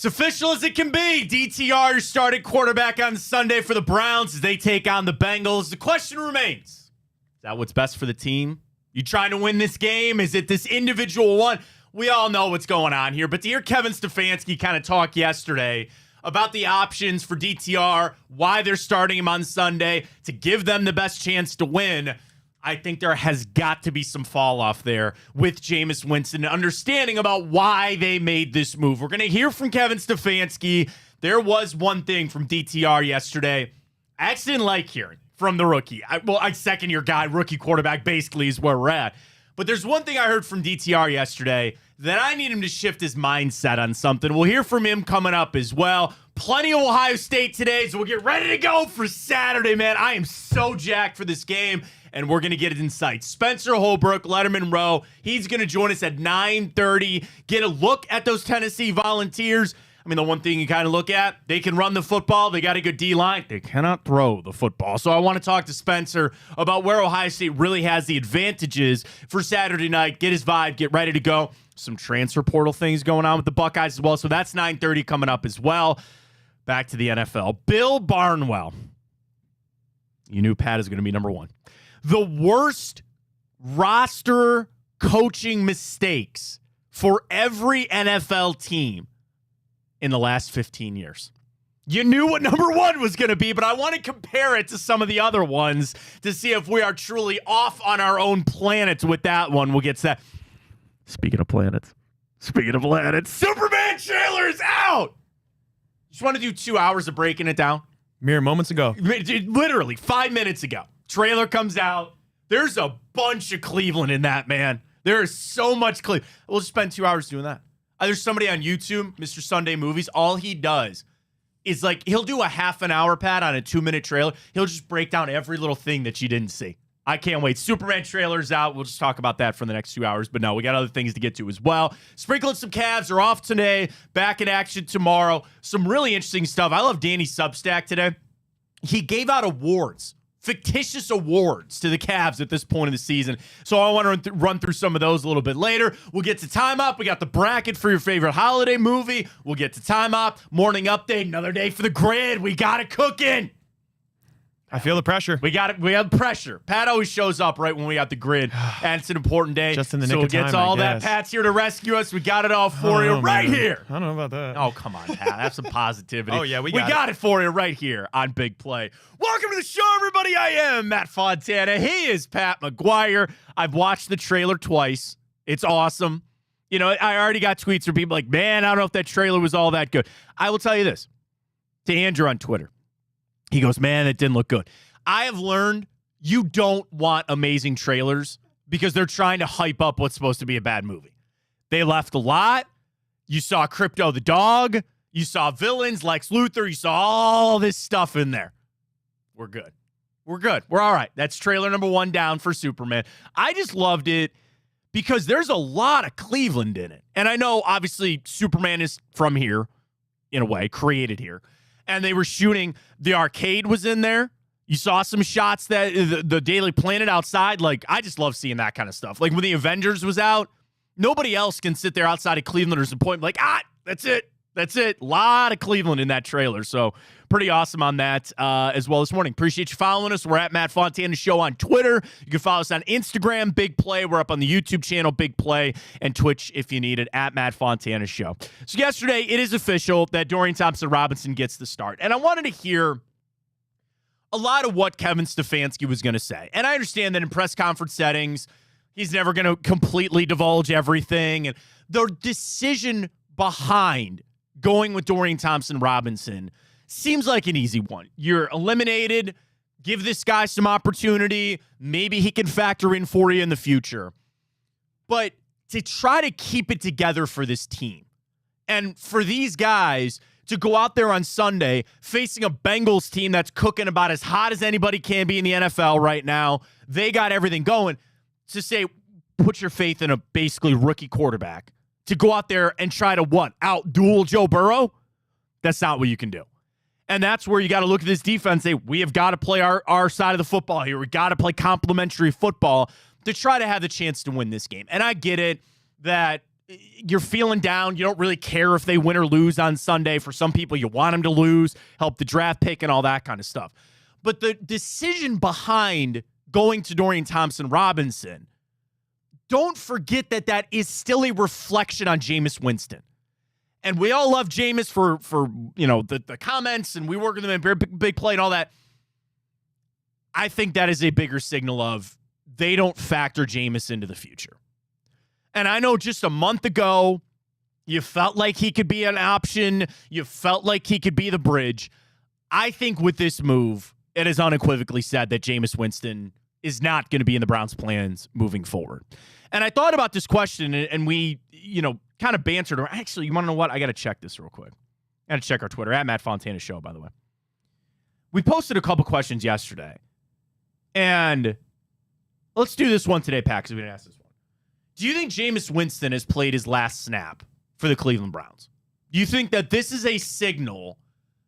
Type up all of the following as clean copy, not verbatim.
It's official as it can be. DTR, your starting quarterback on Sunday for the Browns as they take on the Bengals. The question remains, is that what's best for the team? You trying to win this game? Is it this individual one? We all know what's going on here, but to hear Kevin Stefanski kind of talk yesterday about the options for DTR, why they're starting him on Sunday, to give them the best chance to win, I think there has got to be some fall off there with Jameis Winston and understanding about why they made this move. We're going to hear from Kevin Stefanski. There was one thing from DTR yesterday I actually didn't like hearing from the rookie. I second-year guy, rookie quarterback, basically is where we're at. But there's one thing I heard from DTR yesterday that I need him to shift his mindset on something. We'll hear from him coming up as well. Plenty of Ohio State today, so we'll get ready to go for Saturday, man. I am so jacked for this game, and we're going to get it in sight. Spencer Holbrook, Lettermen Row, he's going to join us at 9:30. Get a look at those Tennessee Volunteers. I mean, the one thing you kind of look at, they can run the football. They got a good D-line. They cannot throw the football. So I want to talk to Spencer about where Ohio State really has the advantages for Saturday night. Get his vibe. Get ready to go. Some transfer portal things going on with the Buckeyes as well. So that's 9:30 coming up as well. Back to the NFL. Bill Barnwell. You knew Pat is going to be number one. The worst roster coaching mistakes for every NFL team in the last 15 years. You knew what number one was going to be, but I want to compare it to some of the other ones to see if we are truly off on our own planet with that one. We'll get to that. Speaking of planets, Superman trailer is out. Just want to do 2 hours of breaking it down. Mere moments ago. Literally 5 minutes ago. Trailer comes out. There's a bunch of Cleveland in that, man. There is so much Cleveland. We'll just spend 2 hours doing that. There's somebody on YouTube, Mr. Sunday Movies. All he does is he'll do a half an hour, Pat, on a 2-minute trailer. He'll just break down every little thing that you didn't see. I can't wait. Superman trailer's out. We'll just talk about that for the next 2 hours. But no, we got other things to get to as well. Sprinkling some Cavs are off today. Back in action tomorrow. Some really interesting stuff. I love Danny's Substack today. He gave out awards, fictitious awards to the Cavs at this point of the season. So I want to run through some of those a little bit later. We'll get to Time Up. We got the bracket for your favorite holiday movie. We'll get to Time Up. Morning Update. Another day for the grid. We got it cooking. I feel the pressure. We got it. We have pressure. Pat always shows up right when we got the grid, and it's an important day. Just in the nick of time, so we'll get to all that. Pat's here to rescue us. We got it all for you right here. I don't know about that. Oh, come on, Pat. Have some positivity. Oh, yeah, we got it for you right here on Big Play. Welcome to the show, everybody. I am Matt Fontana. He is Pat McGuire. I've watched the trailer twice. It's awesome. You know, I already got tweets from people like, man, I don't know if that trailer was all that good. I will tell you this. To Andrew on Twitter. He goes, man, it didn't look good. I have learned you don't want amazing trailers because they're trying to hype up what's supposed to be a bad movie. They left a lot. You saw Crypto the dog. You saw villains, Lex Luthor. You saw all this stuff in there. We're good. We're good. We're all right. That's trailer number one down for Superman. I just loved it because there's a lot of Cleveland in it. And I know, obviously, Superman is from here, in a way, created here. And they were shooting, the arcade was in there. You saw some shots that the Daily Planet outside. I just love seeing that kind of stuff. When the Avengers was out, nobody else can sit there outside of Clevelanders and point that's it. That's it. A lot of Cleveland in that trailer. So pretty awesome on that as well this morning. Appreciate you following us. We're at Matt Fontana Show on Twitter. You can follow us on Instagram, Big Play. We're up on the YouTube channel, Big Play, and Twitch if you need it, at Matt Fontana Show. So yesterday, it is official that Dorian Thompson-Robinson gets the start. And I wanted to hear a lot of what Kevin Stefanski was going to say. And I understand that in press conference settings, he's never going to completely divulge everything. And the decision behind going with Dorian Thompson-Robinson seems like an easy one. You're eliminated. Give this guy some opportunity. Maybe he can factor in for you in the future. But to try to keep it together for this team and for these guys to go out there on Sunday facing a Bengals team that's cooking about as hot as anybody can be in the NFL right now, they got everything going, to say, put your faith in a basically rookie quarterback to go out there and try to out-duel Joe Burrow? That's not what you can do. And that's where you got to look at this defense and say, we have got to play our side of the football here. We got to play complementary football to try to have the chance to win this game. And I get it that you're feeling down. You don't really care if they win or lose on Sunday. For some people, you want them to lose, help the draft pick and all that kind of stuff. But the decision behind going to Dorian Thompson-Robinson, don't forget that is still a reflection on Jameis Winston. And we all love Jameis for the comments, and we work with him in very big play and all that. I think that is a bigger signal of they don't factor Jameis into the future. And I know just a month ago, you felt like he could be an option. You felt like he could be the bridge. I think with this move, it is unequivocally said that Jameis Winston is not going to be in the Browns' plans moving forward. And I thought about this question, and we, kind of bantered. Actually, you want to know what? I got to check this real quick. I got to check our Twitter, at Matt Fontana Show, by the way. We posted a couple questions yesterday. And let's do this one today, Pat, because we didn't ask this one. Do you think Jameis Winston has played his last snap for the Cleveland Browns? Do you think that this is a signal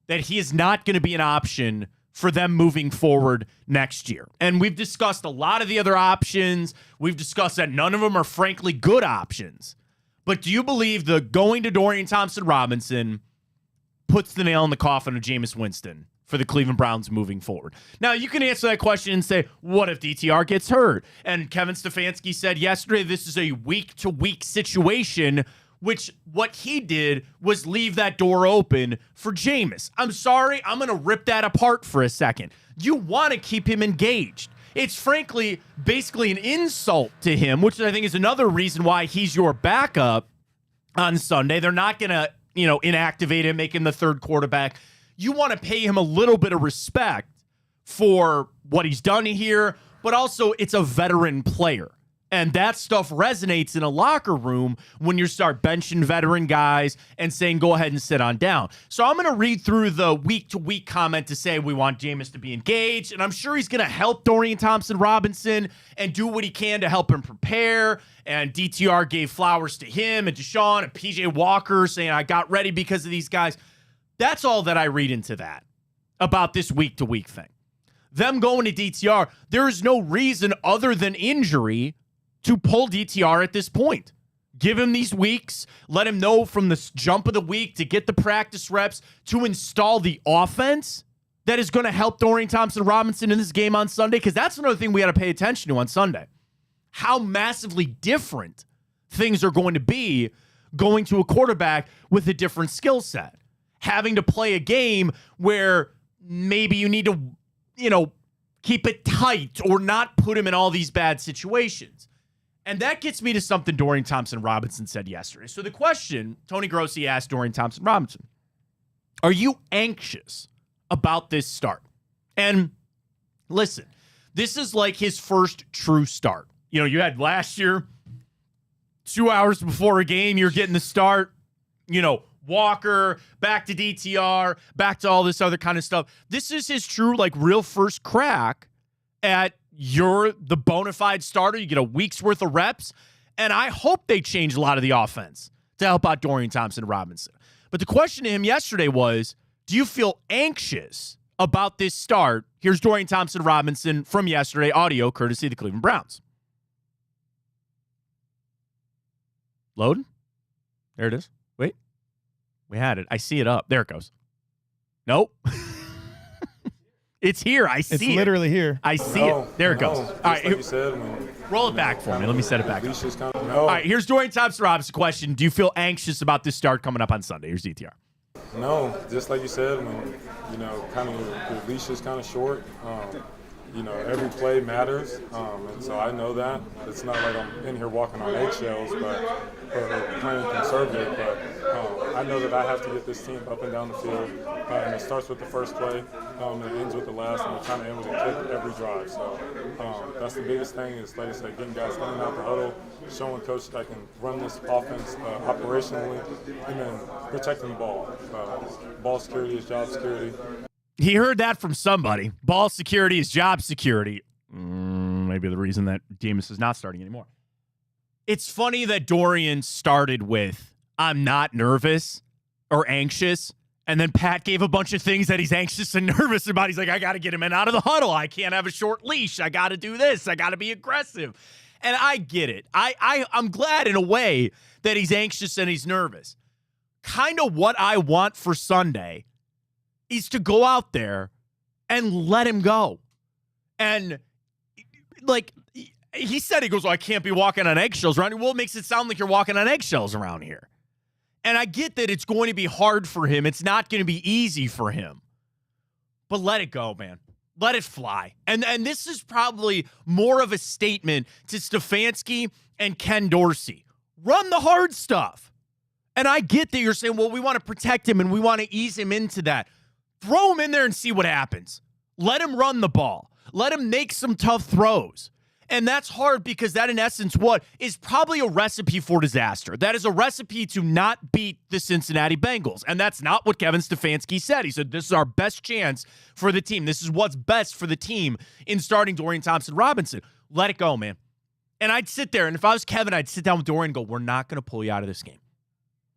that he is not going to be an option for them moving forward next year? And we've discussed a lot of the other options. We've discussed that none of them are frankly good options. But do you believe the going to Dorian Thompson-Robinson puts the nail in the coffin of Jameis Winston for the Cleveland Browns moving forward? Now, you can answer that question and say, what if DTR gets hurt? And Kevin Stefanski said yesterday this is a week-to-week situation, which what he did was leave that door open for Jameis. I'm sorry, I'm going to rip that apart for a second. You want to keep him engaged. It's frankly basically an insult to him, which I think is another reason why he's your backup on Sunday. They're not going to, inactivate him, make him the third quarterback. You want to pay him a little bit of respect for what he's done here, but also it's a veteran player. And that stuff resonates in a locker room when you start benching veteran guys and saying, go ahead and sit on down. So I'm going to read through the week-to-week comment to say we want Jameis to be engaged, and I'm sure he's going to help Dorian Thompson-Robinson and do what he can to help him prepare. And DTR gave flowers to him and Deshaun and PJ Walker saying, I got ready because of these guys. That's all that I read into that about this week-to-week thing. Them going to DTR, there is no reason other than injury to pull DTR at this point. Give him these weeks. Let him know from the jump of the week to get the practice reps to install the offense that is going to help Dorian Thompson-Robinson in this game on Sunday, because that's another thing we got to pay attention to on Sunday. How massively different things are going to be going to a quarterback with a different skill set. Having to play a game where maybe you need to, keep it tight or not put him in all these bad situations. And that gets me to something Dorian Thompson-Robinson said yesterday. So the question, Tony Grossi asked Dorian Thompson-Robinson, are you anxious about this start? And listen, this is like his first true start. You had last year, 2 hours before a game, you're getting the start, Walker, back to DTR, back to all this other kind of stuff. This is his true, real first crack at you're the bona fide starter. You get a week's worth of reps. And I hope they change a lot of the offense to help out Dorian Thompson-Robinson. But the question to him yesterday was, do you feel anxious about this start? Here's Dorian Thompson-Robinson from yesterday, audio courtesy of the Cleveland Browns. Load. There it is. Wait. We had it. I see it up. There it goes. Nope. It's here. I see it. It's literally here. I see it. There it goes. All right. Roll it back for me. Let me set it back up. All right. Here's Dorian Thompson-Robinson question. Do you feel anxious about this start coming up on Sunday? Here's DTR. No, just like you said, when, kind of the leash is kind of short. Every play matters, and so I know that. It's not like I'm in here walking on eggshells, but playing conservative. But I know that I have to get this team up and down the field, and it starts with the first play, and it ends with the last, and we're trying to end with a kick every drive. So that's the biggest thing is, like I said, getting guys coming out the huddle, showing coach that I can run this offense operationally, and then protecting the ball. Ball security is job security. He heard that from somebody. Ball security is job security. Maybe the reason that Jameis is not starting anymore. It's funny that Dorian started with, I'm not nervous or anxious. And then Pat gave a bunch of things that he's anxious and nervous about. He's like, I got to get him in out of the huddle. I can't have a short leash. I got to do this. I got to be aggressive. And I get it. I'm glad in a way that he's anxious and he's nervous. Kind of what I want for Sunday is to go out there and let him go. And, like, he said, he goes, well, I can't be walking on eggshells around here. Well, it makes it sound like you're walking on eggshells around here. And I get that it's going to be hard for him. It's not going to be easy for him. But let it go, man. Let it fly. And this is probably more of a statement to Stefanski and Ken Dorsey. Run the hard stuff. And I get that you're saying, well, we want to protect him and we want to ease him into that. Throw him in there and see what happens. Let him run the ball. Let him make some tough throws. And that's hard because that, in essence, what is probably a recipe for disaster. That is a recipe to not beat the Cincinnati Bengals. And that's not what Kevin Stefanski said. He said, this is our best chance for the team. This is what's best for the team in starting Dorian Thompson-Robinson. Let it go, man. And I'd sit there, and if I was Kevin, I'd sit down with Dorian and go, we're not going to pull you out of this game.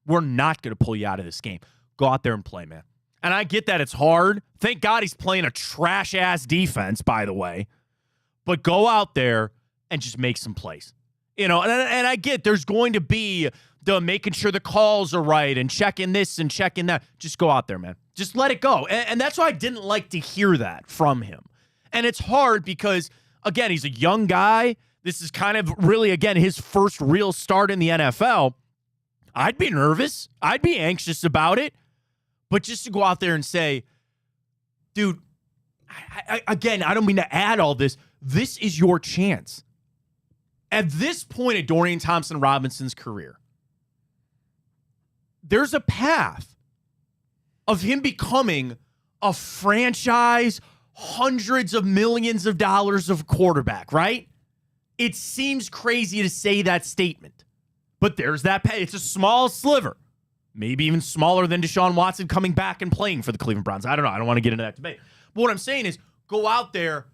We're not going to pull you out of this game. Go out there and play, man. And I get that it's hard. Thank God he's playing a trash-ass defense, by the way. But go out there and just make some plays. You know, and I get there's going to be the making sure the calls are right and checking this and checking that. Just go out there, man. Just let it go. And that's why I didn't like to hear that from him. And it's hard because, again, he's a young guy. This is kind of really, again, his first real start in the NFL. I'd be nervous. I'd be anxious about it. But just to go out there and say, dude, again, I don't mean to add all this. This is your chance. At this point in Dorian Thompson-Robinson's career, there's a path of him becoming a franchise, hundreds of millions of dollars of quarterback, right? It seems crazy to say that statement, but there's that path. It's a small sliver, maybe even smaller than Deshaun Watson coming back and playing for the Cleveland Browns. I don't know. I don't want to get into that debate. But what I'm saying is go out there,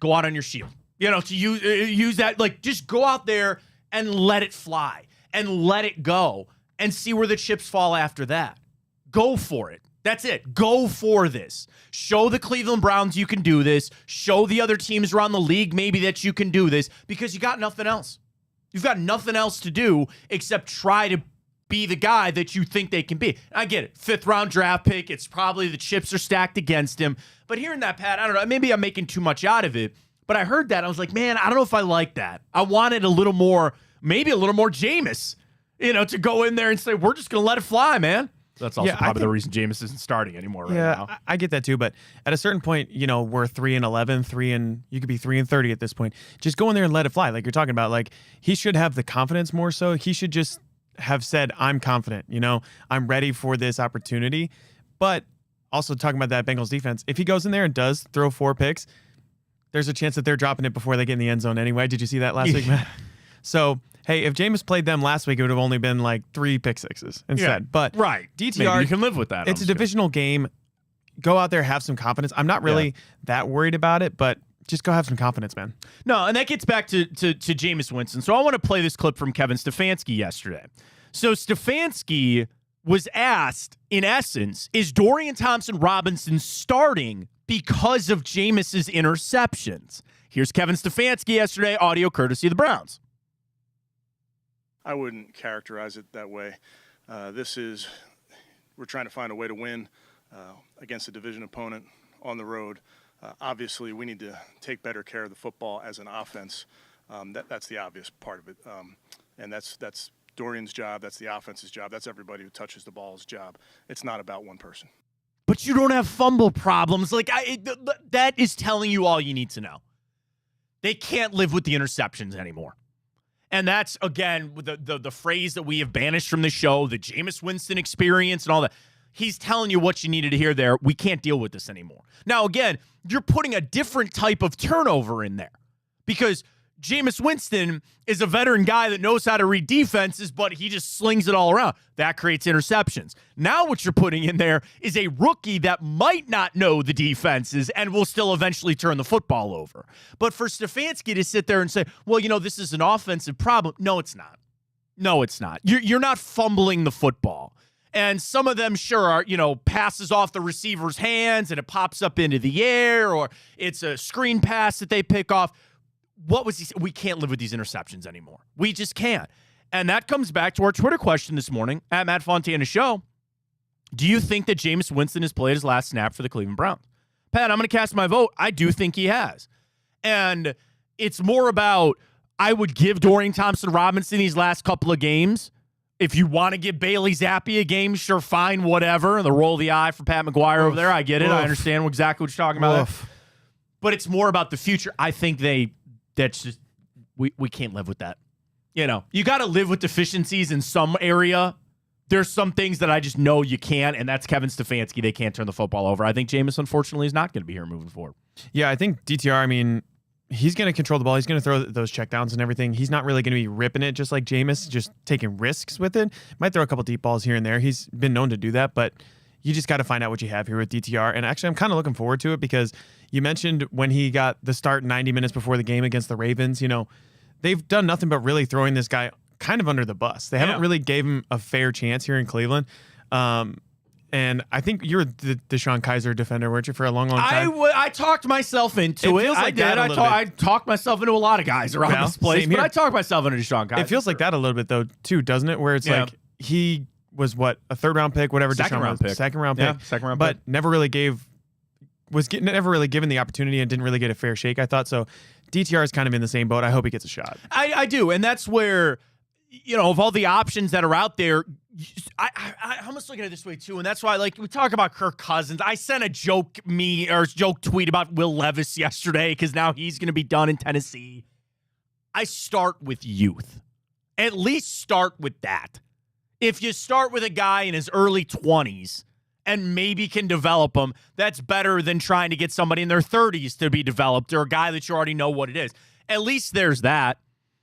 go out on your shield. You know, to use that, like, just go out there and let it fly and let it go and see where the chips fall after that. Go for it. That's it. Go for this. Show the Cleveland Browns you can do this. Show the other teams around the league maybe that you can do this because you got nothing else. You've got nothing else to do except try to be the guy that you think they can be. I get it. 5th round draft pick. It's probably the chips are stacked against him. But hearing that, Pat, I don't know. Maybe I'm making too much out of it. But I heard that. I was like, man, I don't know if I like that. I wanted a little more, maybe a little more Jameis, you know, to go in there and say, we're just going to let it fly, man. That's also probably the reason Jameis isn't starting anymore right now. Yeah, I get that too. But at a certain point, you know, we're 3-11, you could be 3-30 at this point. Just go in there and let it fly. Like you're talking about, like he should have the confidence more so. He should just have said, I'm confident, you know, I'm ready for this opportunity. But also talking about that Bengals defense, if he goes in there and does throw 4 picks, there's a chance that they're dropping it before they get in the end zone anyway. Did you see that last week, Matt? So, hey, if Jameis played them last week, it would have only been like 3 pick sixes instead. Yeah, but right. DTR, maybe you can live with that. It's a divisional game. Go out there, have some confidence. I'm not really that worried about it, but just go have some confidence, man. No, and that gets back to Jameis Winston. So I want to play this clip from Kevin Stefanski yesterday. So Stefanski was asked, in essence, is Dorian Thompson-Robinson starting because of Jameis's interceptions? Here's Kevin Stefanski yesterday, audio courtesy of the Browns. I wouldn't characterize it that way. We're trying to find a way to win against a division opponent on the road. Obviously, we need to take better care of the football as an offense. That's the obvious part of it. And that's Dorian's job. That's the offense's job. That's everybody who touches the ball's job. It's not about one person. But you don't have fumble problems. Like that is telling you all you need to know. They can't live with the interceptions anymore. And that's, again, the phrase that we have banished from the show, the Jameis Winston experience and all that. He's telling you what you needed to hear there. We can't deal with this anymore. Now, again, you're putting a different type of turnover in there because Jameis Winston is a veteran guy that knows how to read defenses, but he just slings it all around. That creates interceptions. Now what you're putting in there is a rookie that might not know the defenses and will still eventually turn the football over. But for Stefanski to sit there and say, well, you know, this is an offensive problem. No, it's not. No, it's not. You're not fumbling the football. And some of them sure are, you know, passes off the receiver's hands and it pops up into the air, or it's a screen pass that they pick off. what was he? We can't live with these interceptions anymore. We just can't. And that comes back to our Twitter question this morning at Matt Fontana Show. Do you think that Jameis Winston has played his last snap for the Cleveland Browns? Pat, I'm going to cast my vote. I do think he has. And it's more about, I would give Dorian Thompson-Robinson these last couple of games. If you want to give Bailey Zappi a game, sure, fine, whatever. The roll of the eye for Pat McGuire over there. I get it. I understand exactly what you're talking about. But it's more about the future. I think that's just, we can't live with that. You know, you got to live with deficiencies in some area. There's some things that I just know you can't, and that's Kevin Stefanski. They can't turn the football over. I think Jameis, unfortunately, is not going to be here moving forward. Yeah, I think DTR, I mean, he's going to control the ball. He's going to throw those checkdowns and everything. He's not really going to be ripping it just like Jameis, just taking risks with it. Might throw a couple deep balls here and there. He's been known to do that, but you just got to find out what you have here with DTR. And actually, I'm kind of looking forward to it because you mentioned when he got the start 90 minutes before the game against the Ravens, you know, they've done nothing but really throwing this guy kind of under the bus. They haven't really gave him a fair chance here in Cleveland. And I think you're the Deshaun Kaiser defender, weren't you, for a long, long time? I talked myself into it. Like I talked myself into a lot of guys around this place, but I talked myself into Deshaun Kaiser. It feels like that a little bit, though, too, doesn't it? Where it's like he was, a third-round pick, whatever. Second round pick. Second round pick. But never really never really given the opportunity and didn't really get a fair shake, I thought. So DTR is kind of in the same boat. I hope he gets a shot. I do, and that's where, you know, of all the options that are out there, I almost look at it this way too, and that's why, like, we talk about Kirk Cousins. I sent a joke tweet about Will Levis yesterday because now he's going to be done in Tennessee. I start with youth. At least start with that. If you start with a guy in his early 20s and maybe can develop them, that's better than trying to get somebody in their 30s to be developed or a guy that you already know what it is. At least there's that.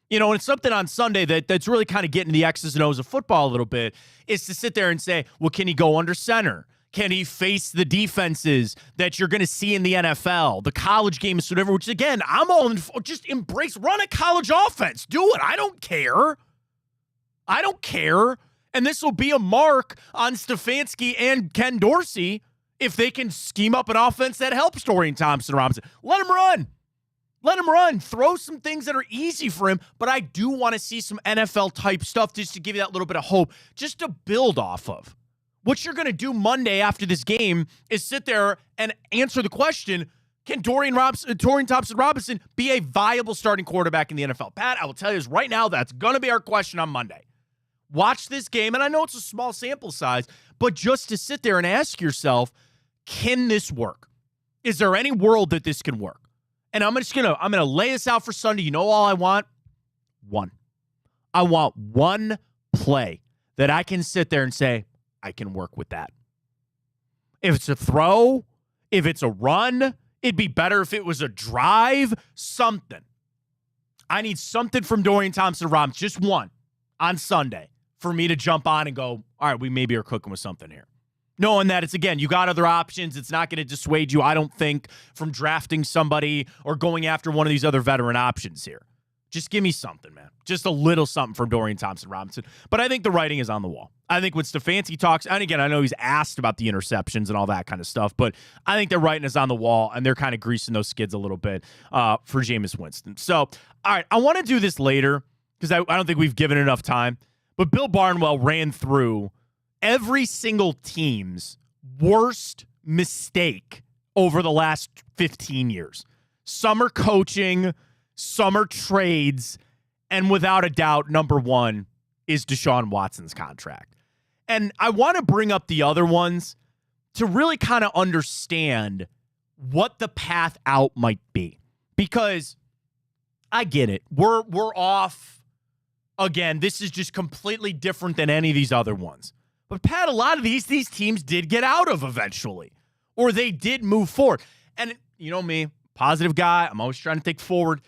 You know, and it's something on Sunday that's really kind of getting the X's and O's of football a little bit, is to sit there and say, well, can he go under center? Can he face the defenses that you're going to see in the NFL, the college games, whatever, which, again, I'm all in, just embrace, run a college offense. Do it. I don't care. And this will be a mark on Stefanski and Ken Dorsey if they can scheme up an offense that helps Dorian Thompson-Robinson. Let him run. Throw some things that are easy for him, but I do want to see some NFL-type stuff just to give you that little bit of hope, just to build off of. What you're going to do Monday after this game is sit there and answer the question, can Dorian Thompson-Robinson be a viable starting quarterback in the NFL? Pat, I will tell you this right now, that's going to be our question on Monday. Watch this game, and I know it's a small sample size, but just to sit there and ask yourself, can this work? Is there any world that this can work? And I'm gonna lay this out for Sunday. You know all I want? One. I want one play that I can sit there and say, I can work with that. If it's a throw, if it's a run, it'd be better if it was a drive, something. I need something from Dorian Thompson-Robinson, just one, on Sunday, for me to jump on and go, all right, we maybe are cooking with something here. Knowing that it's, again, you got other options. It's not going to dissuade you, I don't think, from drafting somebody or going after one of these other veteran options here. Just give me something, man. Just a little something from Dorian Thompson-Robinson. But I think the writing is on the wall. I think when Stefanski talks, and again, I know he's asked about the interceptions and all that kind of stuff, but I think the writing is on the wall, and they're kind of greasing those skids a little bit for Jameis Winston. So, all right, I want to do this later because I don't think we've given enough time. But Bill Barnwell ran through every single team's worst mistake over the last 15 years. Some are coaching, some are trades, and without a doubt, number one is Deshaun Watson's contract. And I want to bring up the other ones to really kind of understand what the path out might be. Because I get it. We're off. Again, this is just completely different than any of these other ones. But, Pat, a lot of these teams did get out of eventually, or they did move forward. And you know me, positive guy, I'm always trying to think forward.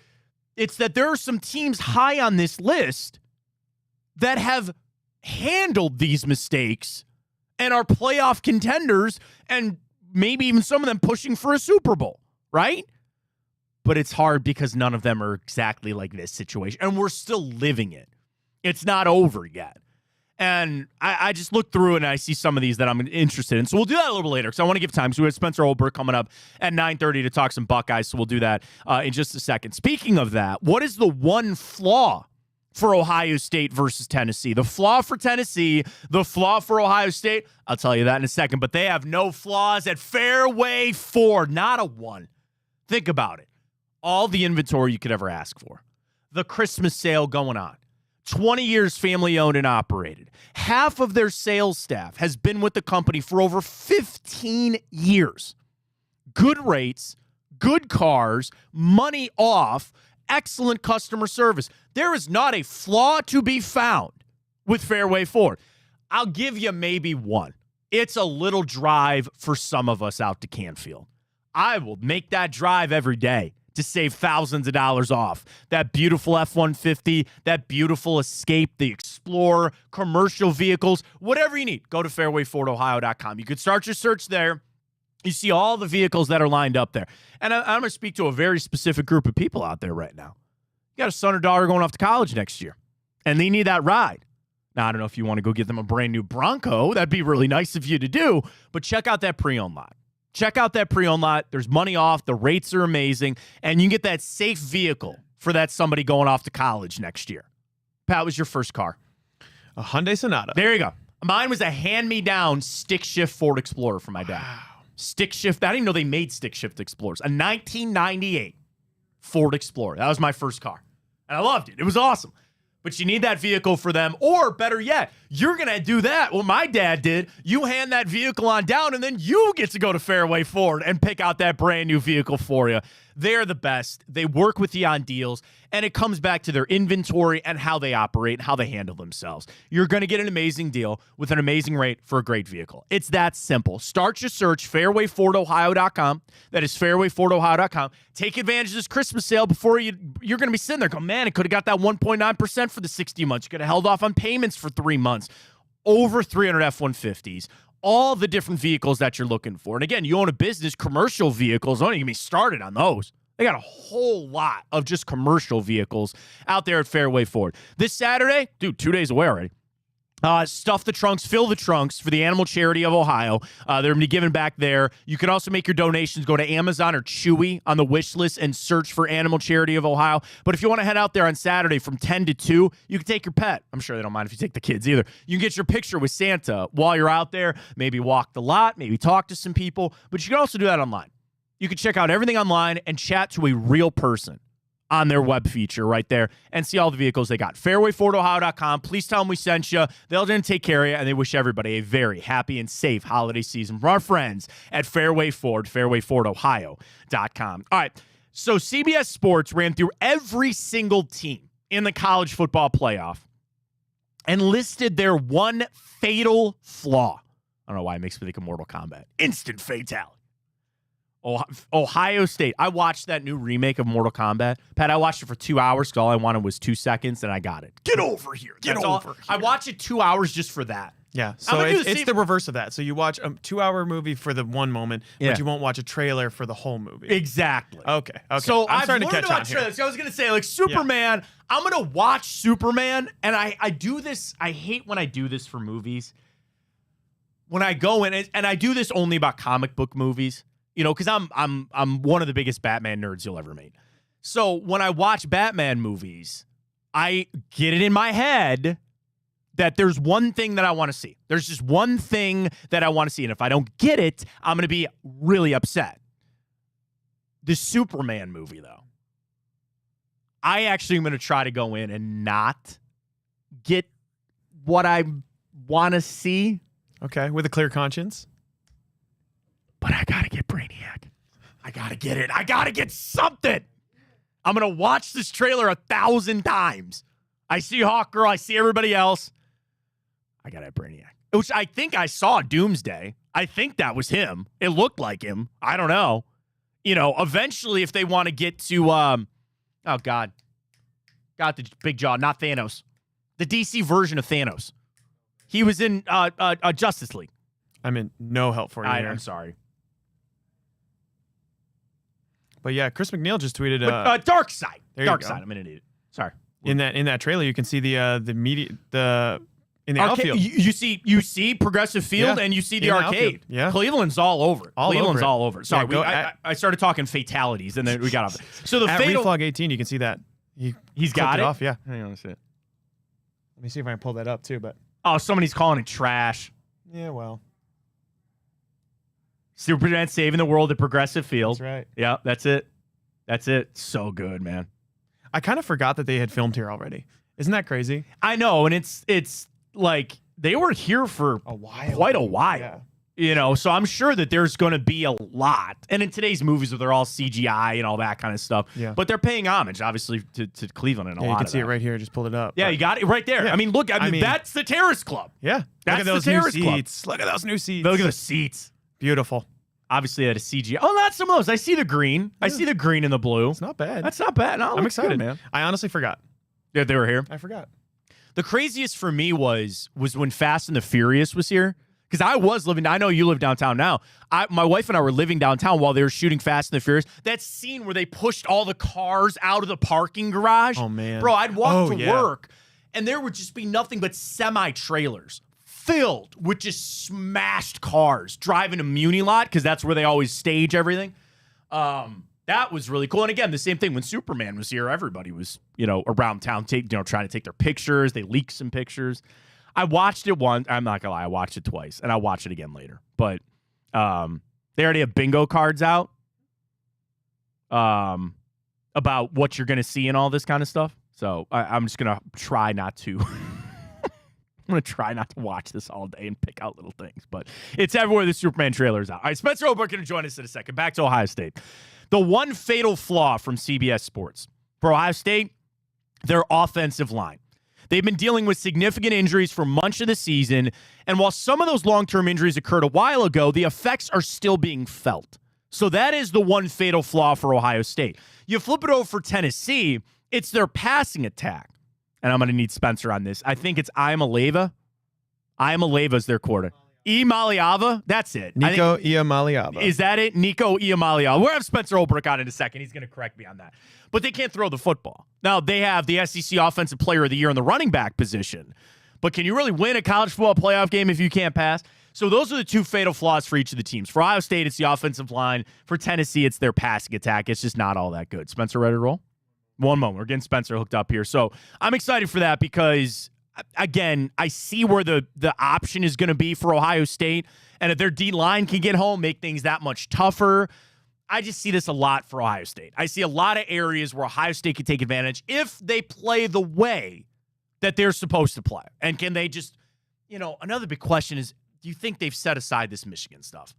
It's that there are some teams high on this list that have handled these mistakes and are playoff contenders and maybe even some of them pushing for a Super Bowl, right? But it's hard because none of them are exactly like this situation, and we're still living it. It's not over yet. And I just looked through and I see some of these that I'm interested in. So we'll do that a little later because I want to give time. So we have Spencer Holbrook coming up at 9:30 to talk some Buckeyes. So we'll do that in just a second. Speaking of that, what is the one flaw for Ohio State versus Tennessee? The flaw for Tennessee, the flaw for Ohio State, I'll tell you that in a second. But they have no flaws at Fairway Ford. Not a one. Think about it. All the inventory you could ever ask for. The Christmas sale going on. 20 years family owned and operated. Half of their sales staff has been with the company for over 15 years. Good rates, good cars, money off, excellent customer service. There is not a flaw to be found with Fairway Ford. I'll give you maybe one. It's a little drive for some of us out to Canfield. I will make that drive every day to save thousands of dollars off. That beautiful F-150, that beautiful Escape, the Explorer, commercial vehicles, whatever you need, go to fairwayfordohio.com. You could start your search there. You see all the vehicles that are lined up there. And I'm going to speak to a very specific group of people out there right now. You got a son or daughter going off to college next year, and they need that ride. Now, I don't know if you want to go get them a brand new Bronco. That'd be really nice of you to do, but check out that pre-owned lot. Check out that pre-owned lot. There's money off. The rates are amazing. And you can get that safe vehicle for that somebody going off to college next year. Pat, what was your first car? A Hyundai Sonata. There you go. Mine was a hand-me-down stick-shift Ford Explorer from my dad. Wow. Stick-shift. I didn't even know they made stick-shift Explorers. A 1998 Ford Explorer. That was my first car. And I loved it. It was awesome. But you need that vehicle for them. Or better yet, you're going to do that. Well, my dad did. You hand that vehicle on down, and then you get to go to Fairway Ford and pick out that brand new vehicle for you. They're the best. They work with you on deals, and it comes back to their inventory and how they operate and how they handle themselves. You're going to get an amazing deal with an amazing rate for a great vehicle. It's that simple. Start your search, fairwayfordohio.com. That is fairwayfordohio.com. Take advantage of this Christmas sale before you're going to be sitting there going, man, it could have got that 1.9% for the 60 months. You could have held off on payments for 3 months. Over 300 F-150s. All the different vehicles that you're looking for. And again, you own a business, commercial vehicles, don't even get me started on those. They got a whole lot of just commercial vehicles out there at Fairway Ford. This Saturday, dude, 2 days away already. Stuff the trunks, fill the trunks for the Animal Charity of Ohio. They're going to be giving back there. You can also make your donations. Go to Amazon or Chewy on the wish list and search for Animal Charity of Ohio. But if you want to head out there on Saturday from 10 to 2, you can take your pet. I'm sure they don't mind if you take the kids either. You can get your picture with Santa while you're out there. Maybe walk the lot, maybe talk to some people. But you can also do that online. You can check out everything online and chat to a real person on their web feature right there and see all the vehicles they got. Fairwayfordohio.com. Please tell them we sent you. They'll then take care of you, and they wish everybody a very happy and safe holiday season from our friends at Fairway Ford, fairwayfordohio.com. All right, so CBS Sports ran through every single team in the college football playoff and listed their one fatal flaw. I don't know why it makes me think of Mortal Kombat. Instant fatality. Ohio State. I watched that new remake of Mortal Kombat. Pat, I watched it for 2 hours because all I wanted was 2 seconds, and I got it. Get over here. Get over here. I watched it 2 hours just for that. Yeah, so it's the reverse of that. So you watch a 2-hour movie for the one moment, but you won't watch a trailer for the whole movie. Exactly. Okay. So I'm starting to learned catch on about trailers. So I was going to say, like, Superman, I'm going to watch Superman, and I do this. I hate when I do this for movies. When I go in, and I do this only about comic book movies. You know, because I'm one of the biggest Batman nerds you'll ever meet. So when I watch Batman movies, I get it in my head that there's one thing that I want to see. There's just one thing that I want to see. And if I don't get it, I'm going to be really upset. The Superman movie, though, I actually am going to try to go in and not get what I want to see. Okay, with a clear conscience. But I got to get Brainiac. I got to get it. I got to get something. I'm going to watch this trailer 1,000 times. I see Hawkgirl. I see everybody else. I got to have Brainiac. Which I think I saw Doomsday. I think that was him. It looked like him. I don't know. You know, eventually if they want to get to, oh, God. Got the big jaw, not Thanos. The DC version of Thanos. He was in Justice League. I'm in no help for you here. I'm sorry. But yeah, Chris McNeil just tweeted Dark Side. There Dark you Side. go. I'm an idiot. Sorry. In that trailer, you can see the in the Arcade, outfield. you see Progressive Field Yeah. and you see the In the arcade. outfield. Yeah. Cleveland's all over. Cleveland's all over. Sorry, Yeah, I started talking fatalities and then we got off. So the At fatal. Reflog 18, you can see that. He's got it off. Yeah. Hang on a second. Let me see if I can pull that up too. But oh, somebody's calling it trash. yeah, well, Superman saving the world at Progressive Field. that's right. Yeah, that's it. That's it. So good, man. I kind of forgot that they had filmed here already. Isn't that crazy? I know, and it's like they were here for quite a while. Yeah. You know, so I'm sure that there's going to be a lot. And in today's movies, they're all CGI and all that kind of stuff. Yeah. But they're paying homage, obviously, to Cleveland and a Yeah, lot you can of see that. it right here. I just pulled it up. Yeah, But you got it right there. Yeah. I mean, look, I mean, mean, that's the Terrace Club. yeah. That's Look at the those new Terrace Club. seats. Look at those new seats. Look at the seats. Beautiful. Obviously, at a CGI. Oh, not some of those. I see the green. I see the green and the blue. It's not bad. That's not bad. No, it I'm looks excited, good, man. I honestly forgot. Yeah, they were here. I forgot. The craziest for me was when Fast and the Furious was here. Because I know you live downtown now. My wife and I were living downtown while they were shooting Fast and the Furious. That scene where they pushed all the cars out of the parking garage. Oh, man. Bro, I'd walk to yeah. work, and there would just be nothing but semi-trailers filled with just smashed cars driving a Muni lot, because that's where they always stage everything. That was really cool. And again, the same thing when Superman was here. Everybody was, around town, trying to take their pictures. They leaked some pictures. I watched it once. I'm not gonna lie, I watched it twice, and I'll watch it again later. But they already have bingo cards out about what you're gonna see and all this kind of stuff. So I'm just gonna try not to. I'm gonna try not to watch this all day and pick out little things. But it's everywhere. The Superman trailer is out. All right, Spencer Holbrook going to join us in a second. Back to Ohio State. The one fatal flaw from CBS Sports for Ohio State: their offensive line. They've been dealing with significant injuries for much of the season, and while some of those long-term injuries occurred a while ago, the effects are still being felt. So that is the one fatal flaw for Ohio State. You flip it over for Tennessee, it's their passing attack. And I'm going to need Spencer on this. I think it's Iamaleava. Iamaleava is their quarter. Iamaleava, that's it. Nico Iamaleava. Is that it? Nico Iamaleava. We'll have Spencer Holbrook on in a second. He's going to correct me on that. But they can't throw the football. Now, they have the SEC Offensive Player of the Year in the running back position. But can you really win a college football playoff game if you can't pass? So those are the two fatal flaws for each of the teams. For Ohio State, it's the offensive line. For Tennessee, it's their passing attack. It's just not all that good. Spencer, ready to roll? One moment. We're getting Spencer hooked up here. So I'm excited for that because, again, I see where the option is going to be for Ohio State. And if their D-line can get home, make things that much tougher. I just see this a lot for Ohio State. I see a lot of areas where Ohio State can take advantage if they play the way that they're supposed to play. And can they just, another big question is, do you think they've set aside this Michigan stuff?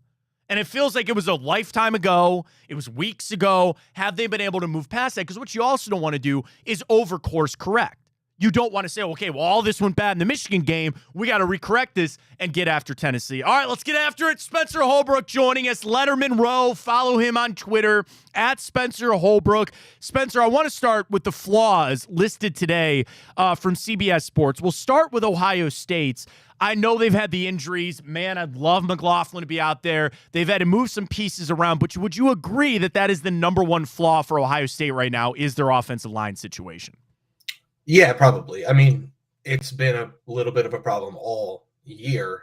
And it feels like it was a lifetime ago. It was weeks ago. Have they been able to move past that? Because what you also don't want to do is overcourse correct. You don't want to say, okay, well, all this went bad in the Michigan game. We got to recorrect this and get after Tennessee. All right, let's get after it. Spencer Holbrook joining us. Lettermen Row. Follow him on Twitter, @Spencer Holbrook. Spencer, I want to start with the flaws listed today from CBS Sports. We'll start with Ohio State's. I know they've had the injuries. Man, I'd love McLaughlin to be out there. They've had to move some pieces around. But would you agree that that is the number one flaw for Ohio State right now, is their offensive line situation? Yeah, probably. I mean, it's been a little bit of a problem all year,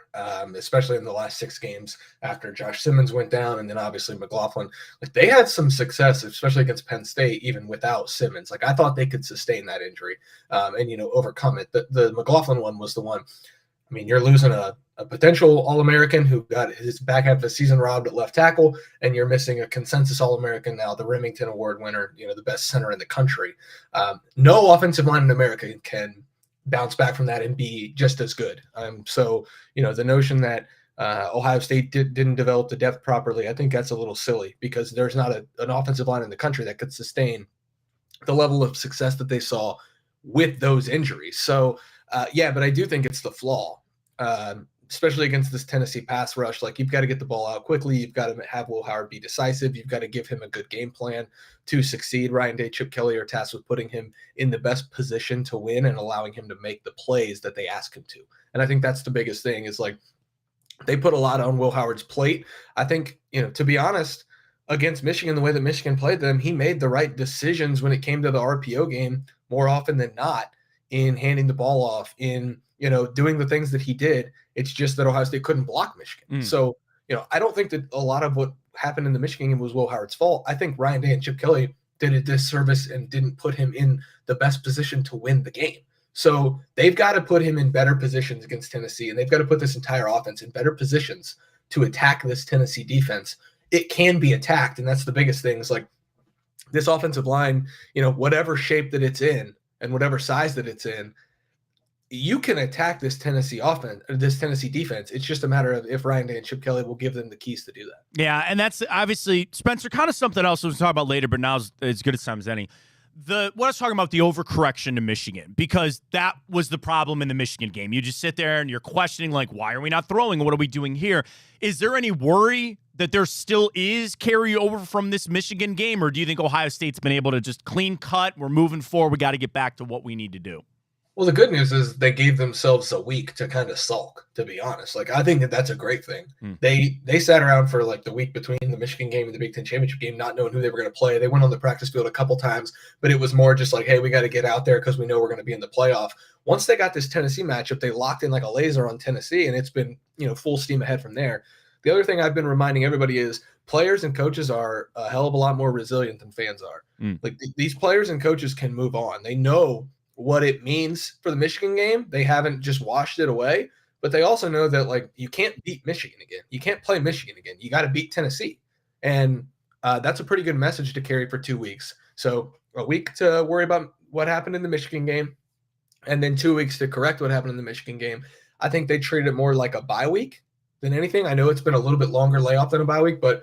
especially in the last 6 games after Josh Simmons went down, and then obviously McLaughlin. Like, they had some success, especially against Penn State, even without Simmons. Like, I thought they could sustain that injury and overcome it. The McLaughlin one was the one. I mean, you're losing a potential All-American who got his back half of the season robbed at left tackle, and you're missing a consensus All-American now, the Remington Award winner, the best center in the country. No offensive line in America can bounce back from that and be just as good. So, the notion that Ohio State didn't develop the depth properly, I think that's a little silly, because there's not an offensive line in the country that could sustain the level of success that they saw with those injuries. So, but I do think it's the flaw, especially against this Tennessee pass rush. Like, you've got to get the ball out quickly. You've got to have Will Howard be decisive. You've got to give him a good game plan to succeed. Ryan Day, Chip Kelly are tasked with putting him in the best position to win and allowing him to make the plays that they ask him to. And I think that's the biggest thing, is like, they put a lot on Will Howard's plate. I think, to be honest, against Michigan, the way that Michigan played them, he made the right decisions when it came to the RPO game more often than not, in handing the ball off, in doing the things that he did. It's just that Ohio State couldn't block Michigan. So, I don't think that a lot of what happened in the Michigan game was Will Howard's fault. I think Ryan Day and Chip Kelly did a disservice and didn't put him in the best position to win the game. So they've got to put him in better positions against Tennessee, and they've got to put this entire offense in better positions to attack this Tennessee defense. It can be attacked, and that's the biggest thing. Is like this offensive line, whatever shape that it's in and whatever size that it's in, you can attack this Tennessee offense, or this Tennessee defense. It's just a matter of if Ryan Day and Chip Kelly will give them the keys to do that. Yeah, and that's obviously, Spencer, kind of something else we'll talk about later, but now is as good a time as any. What I was talking about, the overcorrection to Michigan, because that was the problem in the Michigan game. You just sit there and you're questioning, like, why are we not throwing? What are we doing here? Is there any worry that there still is carryover from this Michigan game, or do you think Ohio State's been able to just clean cut, we're moving forward, we got to get back to what we need to do? Well, the good news is they gave themselves a week to kind of sulk, to be honest. Like, I think that that's a great thing. They sat around for like the week between the Michigan game and the Big Ten championship game, not knowing who they were going to play. They went on the practice field a couple times, but it was more just like, hey, we got to get out there because we know we're going to be in the playoff. Once they got this Tennessee matchup, they locked in like a laser on Tennessee, and it's been, full steam ahead from there. The other thing I've been reminding everybody is players and coaches are a hell of a lot more resilient than fans are. Like these players and coaches can move on. They know what it means for the Michigan game. They haven't just washed it away, but they also know that like you can't beat Michigan again. You can't play Michigan again. You got to beat Tennessee. And that's a pretty good message to carry for 2 weeks. So a week to worry about what happened in the Michigan game, and then 2 weeks to correct what happened in the Michigan game. I think they treated it more like a bye week than anything. I know it's been a little bit longer layoff than a bye week, but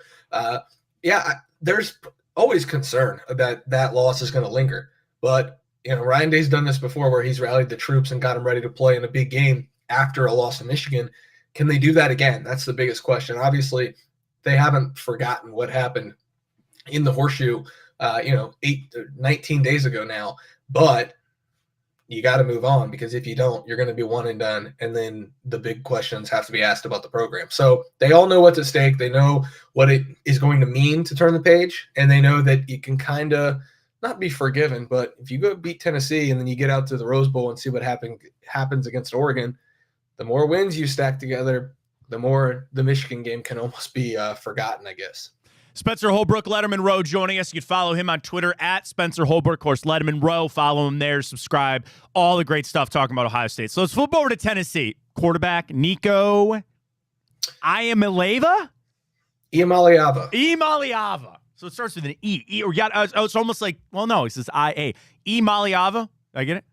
there's always concern that that loss is going to linger. But Ryan Day's done this before where he's rallied the troops and got them ready to play in a big game after a loss to Michigan. Can they do that again? That's the biggest question. Obviously, they haven't forgotten what happened in the horseshoe, 19 days ago now. But you got to move on, because if you don't, you're going to be one and done. And then the big questions have to be asked about the program. So they all know what's at stake. They know what it is going to mean to turn the page. And they know that you can kind of not be forgiven, but if you go beat Tennessee and then you get out to the Rose Bowl and see what happens against Oregon, the more wins you stack together, the more the Michigan game can almost be forgotten, I guess. Spencer Holbrook, Lettermen Row, joining us. You can follow him on Twitter at Spencer Holbrook. Of course, Lettermen Row. Follow him there. Subscribe. All the great stuff talking about Ohio State. So let's flip over to Tennessee. Quarterback Nico Iamaleava. So it starts with an E. It's almost like, well, no, it says I-A. Iamaleava. Did I get it?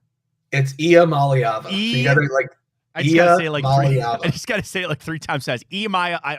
It's Iamaleava. So you got to I just gotta say it like three. I just gotta say it like 3 times fast. I'm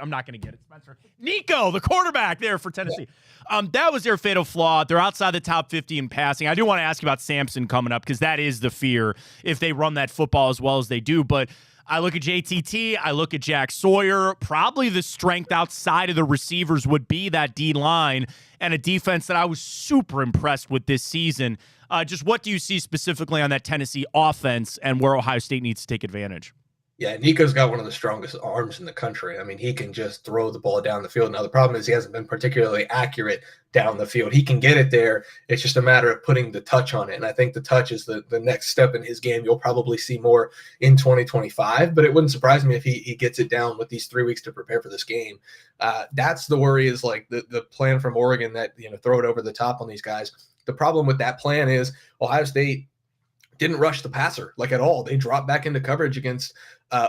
not gonna get it, Spencer. Nico, the quarterback there for Tennessee. Yeah. That was their fatal flaw. They're outside the top 50 in passing. I do want to ask you about Sampson coming up, because that is the fear if they run that football as well as they do. But I look at JTT, I look at Jack Sawyer. Probably the strength outside of the receivers would be that D-line, and a defense that I was super impressed with this season. Just what do you see specifically on that Tennessee offense and where Ohio State needs to take advantage? Yeah, Nico's got one of the strongest arms in the country. I mean, he can just throw the ball down the field. Now, the problem is he hasn't been particularly accurate down the field. He can get it there. It's just a matter of putting the touch on it. And I think the touch is the next step in his game. You'll probably see more in 2025, but it wouldn't surprise me if he gets it down with these 3 weeks to prepare for this game. That's the worry, is like the plan from Oregon that, throw it over the top on these guys. The problem with that plan is Ohio State didn't rush the passer like at all. They dropped back into coverage against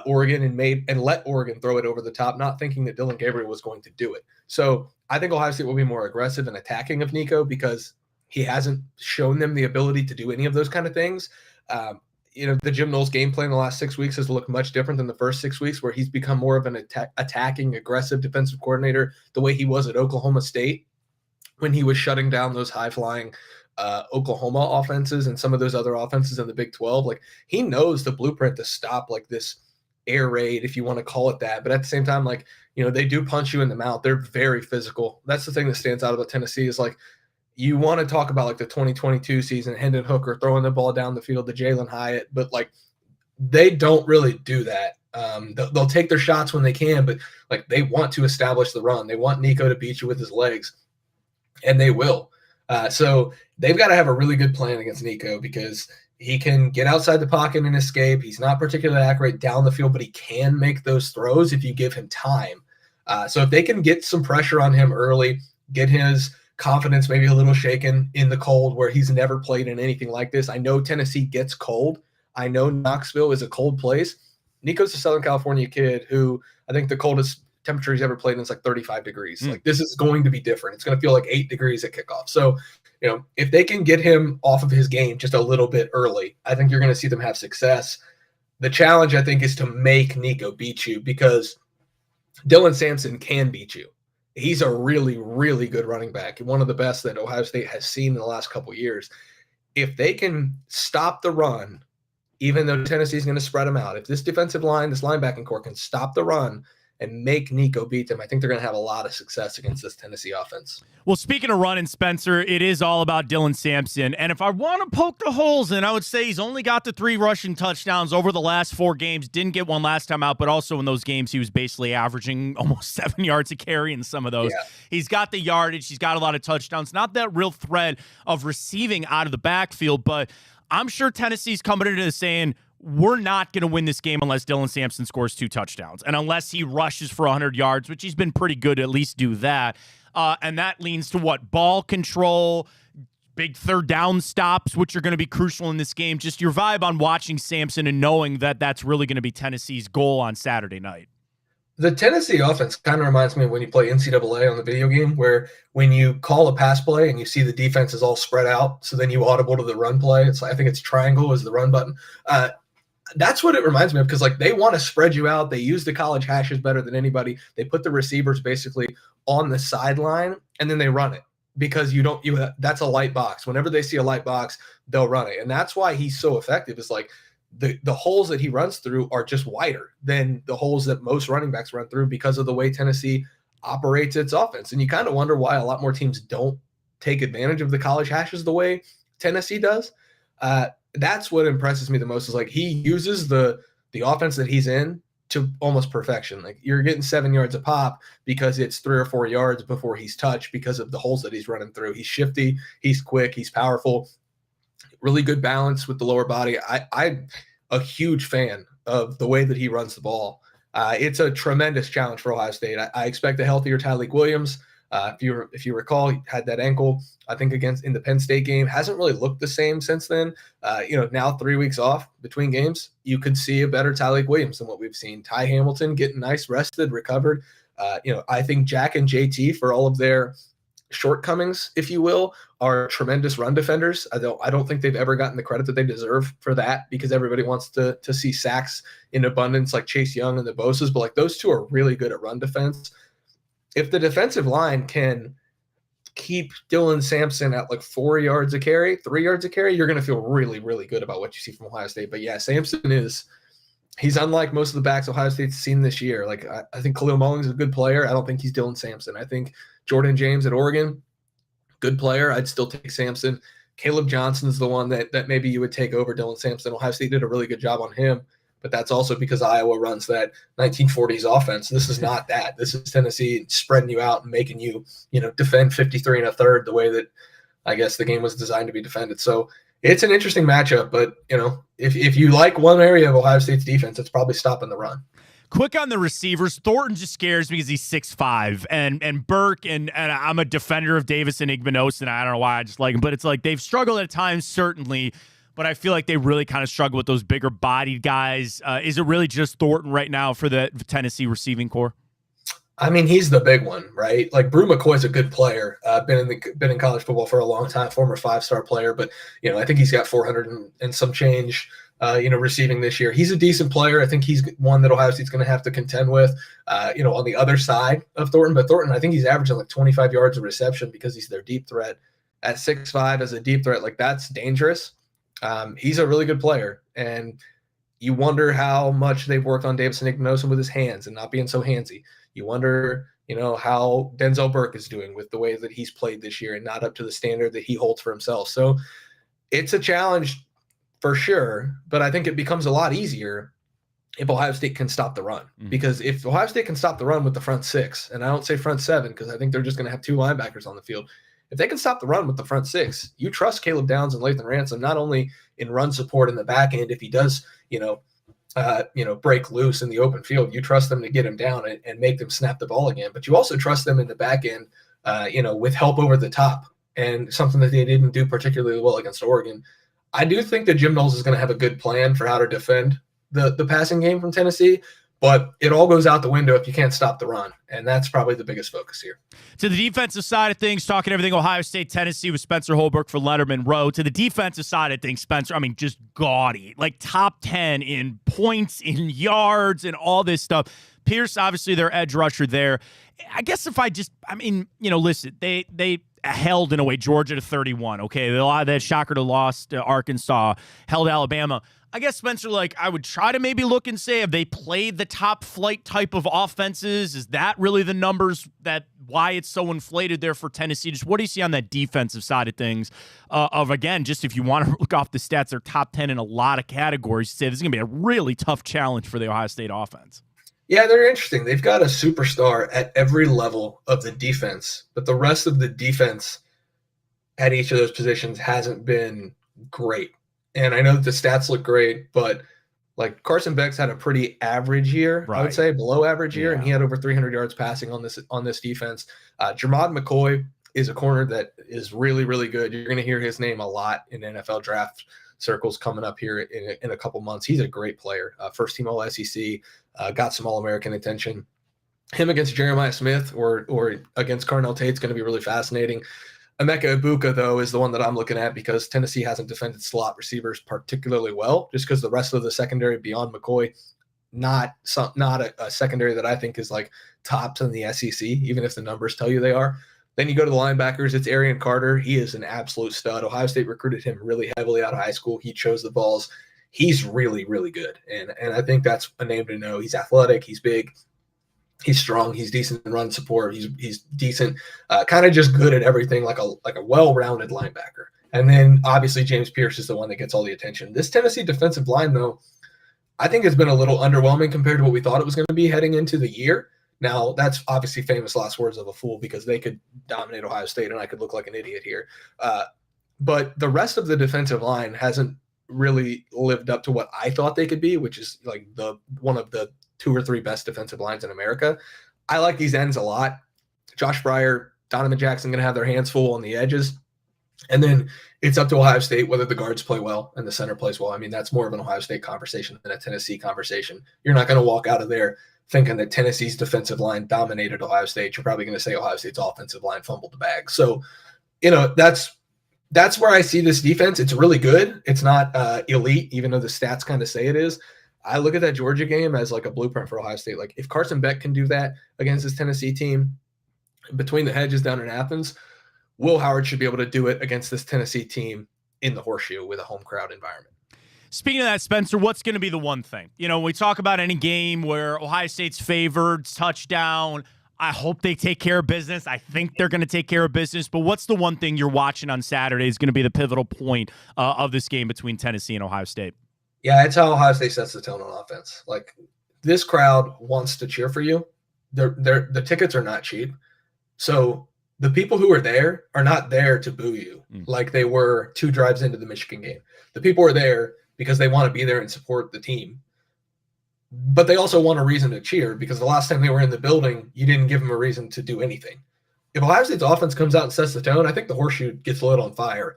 Oregon and let Oregon throw it over the top, not thinking that Dylan Gabriel was going to do it. So I think Ohio State will be more aggressive in attacking of Nico, because he hasn't shown them the ability to do any of those kind of things. The Jim Knowles game plan in the last 6 weeks has looked much different than the first 6 weeks, where he's become more of an attacking, aggressive defensive coordinator, the way he was at Oklahoma State when he was shutting down those high-flying Oklahoma offenses and some of those other offenses in the Big 12. Like, he knows the blueprint to stop like this air raid, if you want to call it that. But at the same time, like, they do punch you in the mouth. They're very physical. That's the thing that stands out about Tennessee, is like, you want to talk about like the 2022 season, Hendon Hooker throwing the ball down the field to Jalen Hyatt, but like, they don't really do that. They'll take their shots when they can, but like, they want to establish the run. They want Nico to beat you with his legs, and they will. So they've got to have a really good plan against Nico, because he can get outside the pocket and escape. He's not particularly accurate down the field, but he can make those throws if you give him time. So if they can get some pressure on him early, get his confidence maybe a little shaken in the cold where he's never played in anything like this. I know Tennessee gets cold. I know Knoxville is a cold place. Nico's a Southern California kid who I think the coldest temperature he's ever played in is like 35 degrees. Like this is going to be different. It's going to feel like 8 degrees at kickoff. So, if they can get him off of his game just a little bit early, I think you're going to see them have success. The challenge, I think, is to make Nico beat you because Dylan Sampson can beat you. He's a really, really good running back, one of the best that Ohio State has seen in the last couple of years. If they can stop the run, even though Tennessee is going to spread them out, if this defensive line, this linebacking core can stop the run and make Nico beat them, I think they're going to have a lot of success against this Tennessee offense. Well, speaking of running, Spencer, it is all about Dylan Sampson. And if I want to poke the holes in, I would say he's only got the 3 rushing touchdowns over the last 4 games. Didn't get one last time out, but also in those games, he was basically averaging almost 7 yards a carry in some of those. Yeah. He's got the yardage. He's got a lot of touchdowns. Not that real threat of receiving out of the backfield, but I'm sure Tennessee's coming into this saying, we're not going to win this game unless Dylan Sampson scores 2 touchdowns and unless he rushes for 100 yards, which he's been pretty good to at least do that. And that leans to what? Ball control, big third down stops, which are going to be crucial in this game. Just your vibe on watching Sampson and knowing that that's really going to be Tennessee's goal on Saturday night. The Tennessee offense kind of reminds me of when you play NCAA on the video game, where when you call a pass play and you see the defense is all spread out, so then you audible to the run play. It's like, I think it's triangle is the run button. That's what it reminds me of because, like, they want to spread you out. They use the college hashes better than anybody. They put the receivers basically on the sideline, and then they run it because that's a light box. Whenever they see a light box, they'll run it. And that's why he's so effective. Is like the holes that he runs through are just wider than the holes that most running backs run through because of the way Tennessee operates its offense. And you kind of wonder why a lot more teams don't take advantage of the college hashes the way Tennessee does. That's what impresses me the most is like he uses the offense that he's in to almost perfection. Like you're getting 7 yards a pop because it's 3 or 4 yards before he's touched because of the holes that he's running through. He's shifty, he's quick, he's powerful, really good balance with the lower body. I'm a huge fan of the way that he runs the ball. It's a tremendous challenge for Ohio State. I expect a healthier Tyleik Williams. If you recall, he had that ankle, I think, in the Penn State game. Hasn't really looked the same since then. Now 3 weeks off between games, you could see a better Tyleik Williams than what we've seen. Ty Hamilton getting nice, rested, recovered. I think Jack and JT, for all of their shortcomings, if you will, are tremendous run defenders. I don't think they've ever gotten the credit that they deserve for that because everybody wants to see sacks in abundance like Chase Young and the Bosa's, but like those two are really good at run defense. If the defensive line can keep Dylan Sampson at like 4 yards a carry, 3 yards a carry, you're going to feel really, really good about what you see from Ohio State. But yeah, Sampson he's unlike most of the backs Ohio State's seen this year. Like I think Khalil Mullings is a good player. I don't think he's Dylan Sampson. I think Jordan James at Oregon, good player. I'd still take Sampson. Caleb Johnson's the one that maybe you would take over Dylan Sampson. Ohio State did a really good job on him. But that's also because Iowa runs that 1940s offense. This is not that. This is Tennessee spreading you out and making you, defend 53 1/3 the way that I guess the game was designed to be defended. So it's an interesting matchup. But, if you like one area of Ohio State's defense, it's probably stopping the run. Quick on the receivers, Thornton just scares me because he's 6'5", and Burke, and I'm a defender of Davis and Igbenos, and I don't know why I just like him. But it's like they've struggled at times, certainly. But I feel like they really kind of struggle with those bigger bodied guys. Is it really just Thornton right now for the Tennessee receiving core? I mean, he's the big one, right? Like Brew McCoy's a good player. Been in college football for a long time, former 5-star player. But I think he's got 400 and some change, receiving this year. He's a decent player. I think he's one that Ohio State's going to have to contend with, on the other side of Thornton. But Thornton, I think he's averaging like 25 yards of reception because he's their deep threat. At 6'5" as a deep threat, like that's dangerous. He's a really good player, and you wonder how much they've worked on Davis and Igbenos with his hands and not being so handsy. You wonder, how Denzel Burke is doing with the way that he's played this year and not up to the standard that he holds for himself. So it's a challenge for sure, but I think it becomes a lot easier if Ohio State can stop the run. Because if Ohio State can stop the run with the front 6, and I don't say front 7 because I think they're just going to have 2 linebackers on the field. if they can stop the run with the front six, you trust Caleb Downs and Lathan Ransom not only in run support in the back end if he does, break loose in the open field. You trust them to get him down and make them snap the ball again, but you also trust them in the back end, with help over the top, and something that they didn't do particularly well against Oregon. I do think that Jim Knowles is going to have a good plan for how to defend the passing game from Tennessee, but it all goes out the window if you can't stop the run, and that's probably the biggest focus here. To the defensive side of things, talking everything Ohio State, Tennessee with Spencer Holbrook for Lettermen Row. To the defensive side of things, Spencer, just gaudy. Like top 10 in points, in yards, and all this stuff. Pierce, obviously, their edge rusher there. I guess if listen, they held, in a way, Georgia to 31, okay? That shocker to loss to Arkansas, held Alabama. I guess, Spencer, I would try to maybe look and say, have they played the top flight type of offenses? Is that really the numbers why it's so inflated there for Tennessee? Just what do you see on that defensive side of things? Again, just if you want to look off the stats, they're top 10 in a lot of categories. Say this is going to be a really tough challenge for the Ohio State offense. Yeah, they're interesting. They've got a superstar at every level of the defense, but the rest of the defense at each of those positions hasn't been great. And I know that the stats look great, but Carson Beck's had a pretty average year, right. I would say below average year, and he had over 300 yards passing on this defense. Jermod McCoy is a corner that is really, really good. You're going to hear his name a lot in NFL draft circles coming up here in a couple months. He's a great player. First team All SEC, got some All-American attention. Him against Jeremiah Smith or against Carnell Tate is going to be really fascinating. Emeka Ibuka, though, is the one that I'm looking at because Tennessee hasn't defended slot receivers particularly well, just because the rest of the secondary beyond McCoy, not a secondary that I think is tops in the SEC, even if the numbers tell you they are. Then you go to the linebackers. It's Arian Carter. He is an absolute stud. Ohio State recruited him really heavily out of high school. He chose the balls. He's really, really good. And I think that's a name to know. He's athletic. He's big. He's strong. He's decent in run support. He's decent, kind of just good at everything, like a well-rounded linebacker. And then obviously James Pierce is the one that gets all the attention. This Tennessee defensive line, though, I think has been a little underwhelming compared to what we thought it was going to be heading into the year. Now, that's obviously famous last words of a fool because they could dominate Ohio State and I could look like an idiot here. But the rest of the defensive line hasn't really lived up to what I thought they could be, which is one of the 2 or 3 best defensive lines in America. I like these ends a lot. Josh Fryer, Donovan Jackson going to have their hands full on the edges. And then it's up to Ohio State whether the guards play well and the center plays well. That's more of an Ohio State conversation than a Tennessee conversation. You're not going to walk out of there thinking that Tennessee's defensive line dominated Ohio State. You're probably going to say Ohio State's offensive line fumbled the bag. So, that's where I see this defense. It's really good. It's not elite, even though the stats kind of say it is. I look at that Georgia game as a blueprint for Ohio State. If Carson Beck can do that against this Tennessee team between the hedges down in Athens, Will Howard should be able to do it against this Tennessee team in the Horseshoe with a home crowd environment. Speaking of that, Spencer, what's going to be the one thing? When we talk about any game where Ohio State's favored, touchdown, I hope they take care of business. I think they're going to take care of business. But what's the one thing you're watching on Saturday is going to be the pivotal point of this game between Tennessee and Ohio State? Yeah, it's how Ohio State sets the tone on offense. This crowd wants to cheer for you. The tickets are not cheap. So the people who are there are not there to boo you like they were 2 drives into the Michigan game. The people are there because they want to be there and support the team. But they also want a reason to cheer because the last time they were in the building, you didn't give them a reason to do anything. If Ohio State's offense comes out and sets the tone, I think the Horseshoe gets lit on fire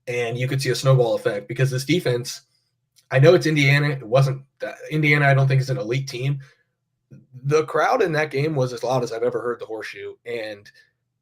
and you could see a snowball effect because this defense, I know it's Indiana. It wasn't Indiana. I don't think is an elite team. The crowd in that game was as loud as I've ever heard the Horseshoe, and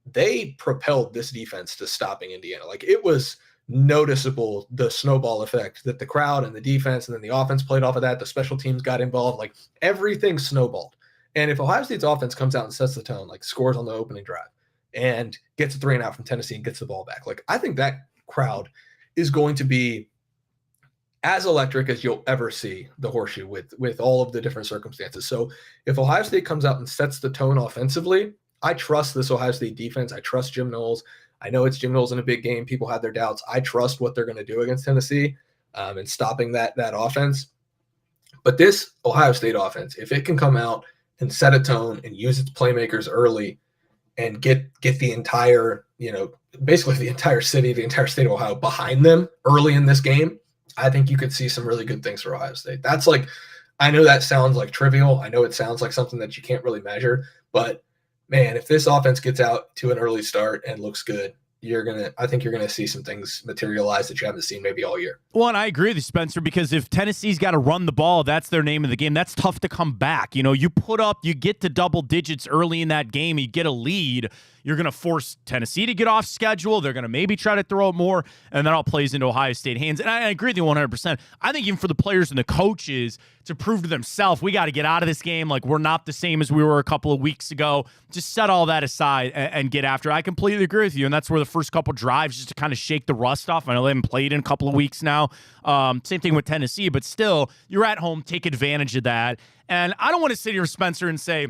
they propelled this defense to stopping Indiana. It was noticeable, the snowball effect that the crowd and the defense and then the offense played off of that. The special teams got involved. Everything snowballed. And if Ohio State's offense comes out and sets the tone, scores on the opening drive and gets a 3-and-out from Tennessee and gets the ball back, I think that crowd is going to be as electric as you'll ever see the Horseshoe with all of the different circumstances. So if Ohio State comes out and sets the tone offensively, I trust this Ohio State defense. I trust Jim Knowles. I know it's Jim Knowles in a big game. People have their doubts. I trust what they're going to do against Tennessee and stopping that offense. But this Ohio State offense, if it can come out and set a tone and use its playmakers early and get the entire basically the entire city, the entire state of Ohio behind them early in this game, I think you could see some really good things for Ohio State. That's like, I know that sounds like trivial. I know it sounds like something that you can't really measure, but man, if this offense gets out to an early start and looks good, I think you're gonna see some things materialize that you haven't seen maybe all year. Well, and I agree with you, Spencer, because if Tennessee's got to run the ball, that's their name of the game. That's tough to come back. You get to double digits early in that game, you get a lead, you're going to force Tennessee to get off schedule. They're going to maybe try to throw it more, and that all plays into Ohio State hands. And I agree with you 100%. I think even for the players and the coaches to prove to themselves, we got to get out of this game. Like, we're not the same as we were a couple of weeks ago. Just set all that aside and get after it. I completely agree with you, and that's where the first couple drives, just to kind of shake the rust off. I know they haven't played in a couple of weeks now. Same thing with Tennessee, but still, you're at home, take advantage of that. And I don't want to sit here, Spencer, and say,